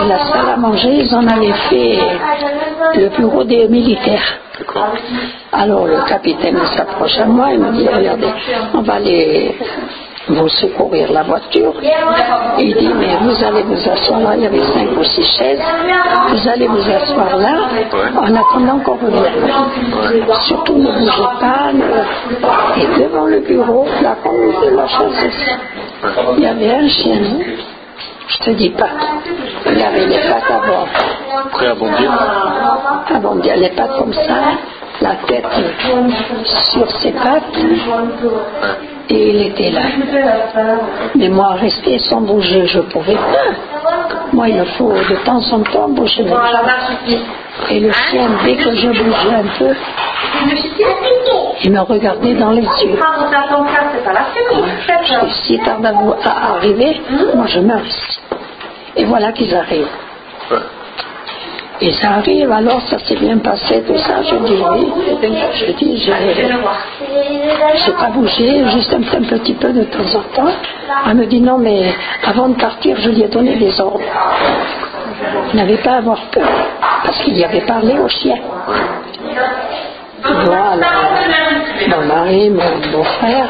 la salle à manger, ils en avaient fait le bureau des militaires. Alors le capitaine s'approche à moi et me dit, regardez, on va aller vous secourir la voiture. Et il dit, mais vous allez vous asseoir là, il y avait 5 ou 6 chaises, vous allez vous asseoir là en attendant qu'on revienne. Surtout ne bougez pas. Et devant le bureau, là, comme de la chaise, il y avait un chien, je te dis pas, il avait les pattes avant. Prêt à bondir? À bondir, les pattes comme ça, la tête sur ses pattes. Et il était là. Mais moi, rester sans bouger, je ne pouvais pas. Moi, il me faut de temps en temps bouger mes jambes. Et le chien, dès que je bougeais un peu, il me regardait dans les yeux. Si tarde à arriver, moi je meurs ici. Et voilà qu'ils arrivent. Ils arrivent, alors ça s'est bien passé, tout ça. Je dis oui. Je dis, j'ai pas bougé, juste un petit peu de temps en temps. Elle me dit non, mais avant de partir, je lui ai donné des ordres. Il n'avait pas à avoir peur, parce qu'il y avait parlé au chien. Voilà, mon mari, mon beau-frère,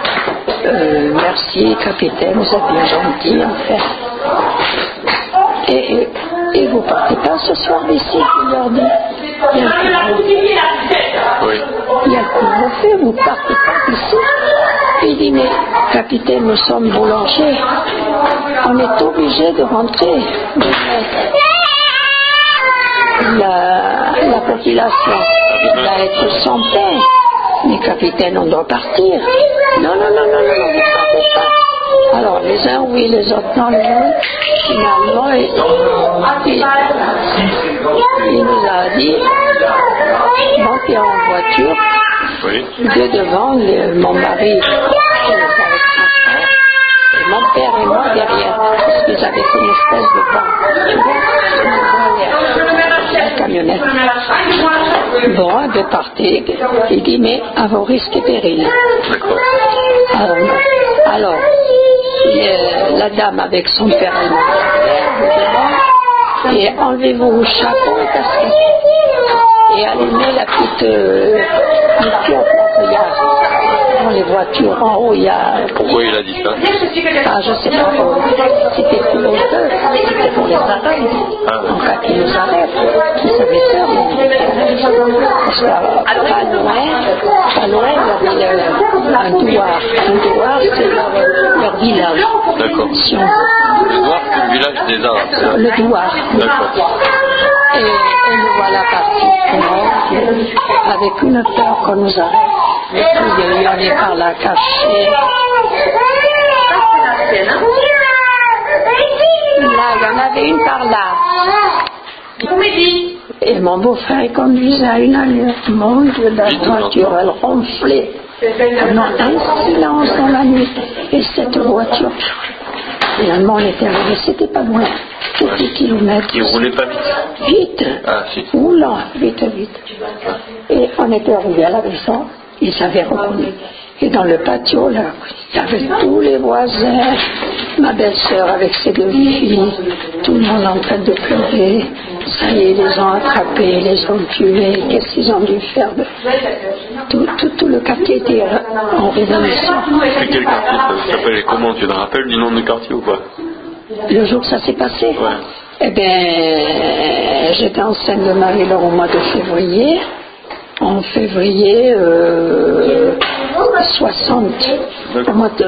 merci capitaine, vous êtes bien gentil en fait. Et vous partez pas ce soir d'ici, je leur dis. Il y a le couvre-feu, vous partez pas d'ici. Il dit, mais capitaine, nous sommes boulangers, on est obligé de rentrer. La population va être sans paix. Mais capitaine, on doit partir. Non, vous partez pas. Alors les uns oui, les autres non, finalement il nous a dit montez en voiture, de devant mon mari et mon père et moi derrière, parce qu'ils avaient une espèce de banc, tu vois, la camionnette. Bon, de partir, il dit mais à vos risques et périls. Alors la dame avec son père et enlevez-vous vos chapeaux et casquettes et allumez la petite pièce qu'il y a dans les voitures en haut. Il y a... Pourquoi il a dit ça? Ah, je sais pas. C'était pour les feux, c'était pour les arrêts. En cas qu'ils nous arrêtent, ils savaient faire. Parce qu'à loin, il y avait un douar. Un douar, c'est leur village. D'accord. Si le douar, c'est le village des Arabes. Le douar. D'accord. Et nous voilà partis avec une peur qu'on nous arrête. Il y en a par là caché. Là, il y en avait une par là. Et mon beau-frère conduisait à une allure. Mon Dieu, la voiture, elle ronflait. Pendant un silence dans la nuit. Et cette voiture, finalement, on était arrivé, c'était pas loin. Quelques kilomètres. Il roulait pas vite? Vite. Ah, si. Roulant, vite. Et on était arrivé à la maison. Ils avaient reconnu. Et dans le patio, là, il y avait tous les voisins, ma belle-sœur avec ses 2 filles, tout le monde en train de pleurer. Ça y est, ils les ont attrapés, ils les ont tués. Qu'est-ce qu'ils ont dû faire tout le quartier était en révolution. C'est quel quartier ça s'appelle? Comment? Tu te rappelles du nom du quartier ou pas? Le jour que ça s'est passé? Ouais. Eh bien, j'étais enceinte de Marie-Laure au mois de février. En février 60,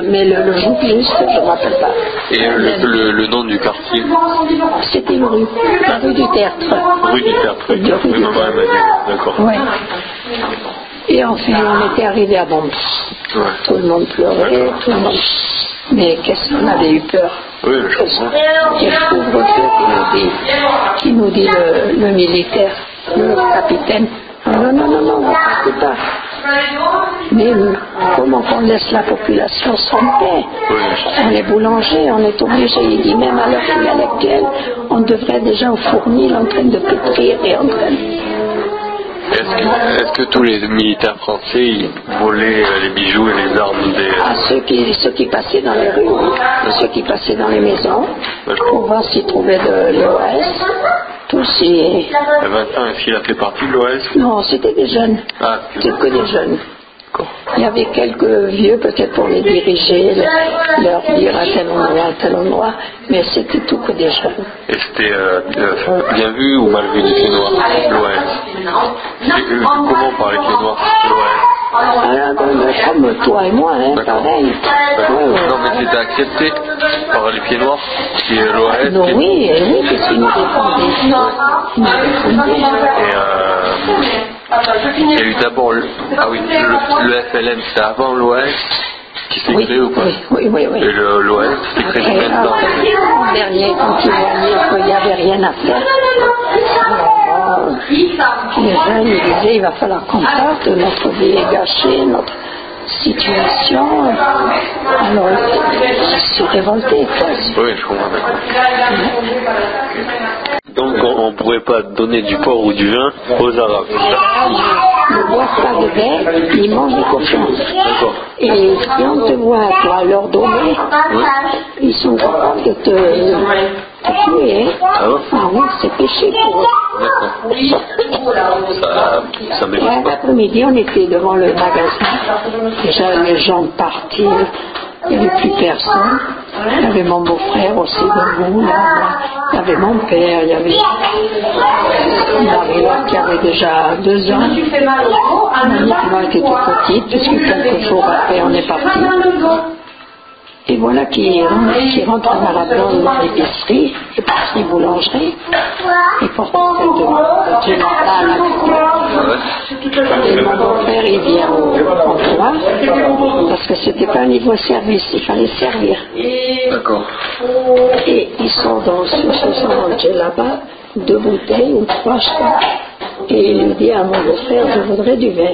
mais le jour juste, je ne me rappelle pas. Et le nom du quartier? C'était une rue, la rue du Tertre. Rue du Tertre, oui. D'accord. Ouais. Et enfin, on était arrivé à Bombes. Ouais. Tout le monde pleurait, tout le monde... Mais qu'est-ce qu'on avait eu peur? Oui, je comprends. Et le couvre-feu qui nous dit le militaire, le capitaine. Non, vous ne partez pas. Mais comment qu'on laisse la population sans paix? On est boulanger, on est obligé. Il dit même à l'heure actuelle, on devrait déjà au fournil en train de pétrir et en train de... Est-ce que tous les militaires français ils volaient les bijoux et les armes des... Ceux qui passaient dans les rues, ceux qui passaient dans les maisons, pour voir s'ils trouvaient de l'OS. Tous ces... Vincent, est-ce qu'il a fait partie de l'OS? Non, c'était des jeunes. Ah, c'était que des jeunes. Il y avait quelques vieux peut-être pour les diriger, leur dire à tel endroit, mais c'était tout que des jeunes. Et c'était bien vu ou mal vu les pieds noirs, l'OS? C'était vu comment par les pieds noirs, l'OS? Comme toi et moi, hein, pareil. Non, mais c'était accepté par les pieds noirs, qui est l'OS. Non, oui, qu'est-ce qu'ils nous défendaient. Il y a eu d'abord le FLN, c'est avant l'OS qui s'est créé ou pas? Oui. Et l'OS s'est créé combien de temps? En dernier, quand ils voyaient qu'il n'y avait rien à faire, les jeunes ils disaient il va falloir qu'on parte, notre vie est gâchée, notre situation. Alors ils se révoltaient. Oui, je comprends. Donc on ne pourrait pas donner du porc ou du vin aux Arabes. Ils ne boivent pas de vin, ils mangent du cochon. Et si on te voit toi leur donner, ils sont capables de te tuer. Ah oui, c'est péché pour eux. Ça m'étonne pas. L'après-midi, on était devant le magasin. Déjà les gens partis. Il n'y avait plus personne. Il y avait mon beau-frère aussi debout, là. Il y avait mon père, il y avait Marie qui avait déjà 2 ans. Annick était toute petite, puisque quelques jours après on est parti. Et voilà qui rentre à Marablanc dans l'épicerie boulangerie, et porte cette générale. Et mon beau-frère il vient au comptoir, parce que c'était pas un niveau service, il fallait servir. D'accord. Et il sort dans ce là-bas 2 bouteilles ou 3 je crois, et il lui dit à mon beau-frère je voudrais du vin.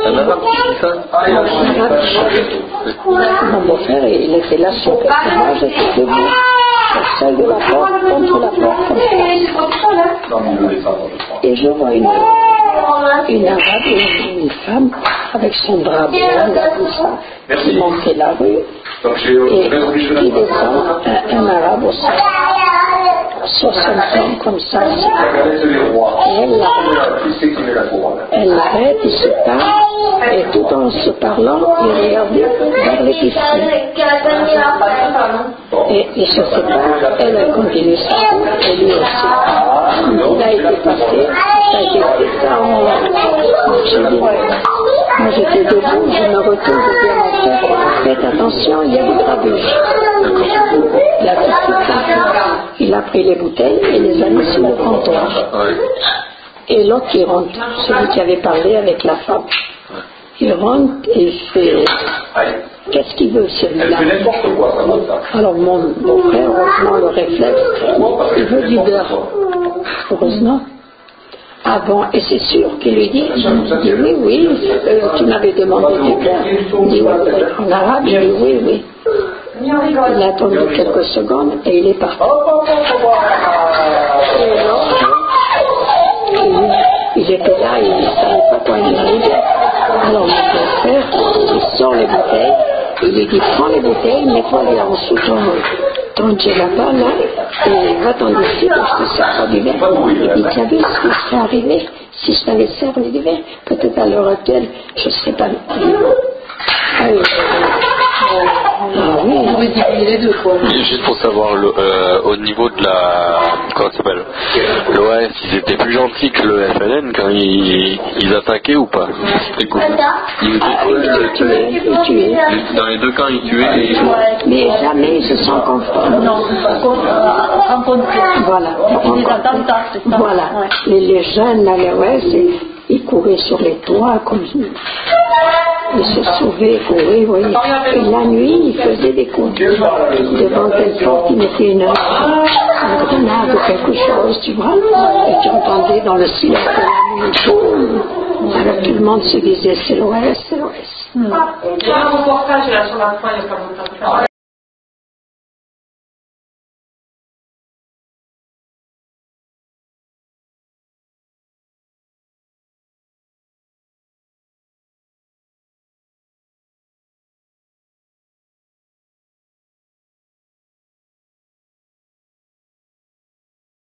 Un arabe qui dit ça? Mon beau-frère, il était là sur le moi j'étais debout, au seuil de la porte, contre la porte, comme ça. Et je vois une arabe, une femme, avec son drap blanc, tout ça, qui montait la rue, et qui descend, un arabe aussi. 60 ans comme ça. Et elle l'arrête, il se parle, et tout en se parlant, il regarde vers l'épicerie. Et il se sépare, elle continue ça, et lui aussi. Il a été passé, ça a été fait ça en moi j'étais debout, je me retourne, je dis à mon frère, faites attention, il y a du grabuge. Il a pris les bouteilles et les a mis sur le comptoir. Et l'autre qui rentre, celui qui avait parlé avec la femme, il rentre et il fait qu'est-ce qu'il veut celui-là? Alors mon frère, heureusement le réflexe, il veut du beurre. Heureusement. Ah bon, et c'est sûr qu'il lui dit, oui, tu m'avais demandé du beurre. Il dit oui, en arabe, il dit oui. Il a attendu quelques secondes et il est parti. Et alors, il était là, il ne savait pas quoi il arrivait. Alors mon frère, il sort les bouteilles, il lui dit prends les bouteilles, mets-toi-les en dessous ton djellaba là, et va-t'en d'ici que je te sers du vin. Il dit tu as vu ce qui serait arrivé si je t'avais servi du vin? Peut-être à l'heure actuelle, je ne serais pas oui, les deux, quoi. Juste pour savoir, au niveau de la... Comment ça s'appelle? L'OS, ils étaient plus gentils que le FLN quand ils attaquaient ou pas? C'était cool. Ils tuaient. Dans les 2 camps, ils tuaient. Mais jamais ils se sont confrontés. Non, rencontrés. Voilà. Des attentats, c'est ça. Voilà. Les jeunes à l'OS, ils couraient sur les toits comme ça. Ils se sauvaient, couraient, oui. Et la nuit, ils faisaient des coups devant telle porte, ils mettaient une grenade ou quelque chose, tu vois. Et tu entendais dans le silence de la nuit, boum, Alors tout le monde se disait c'est l'Ouest, c'est l'Ouest. Il y a eu un reportage là sur la foi il n'y a pas longtemps.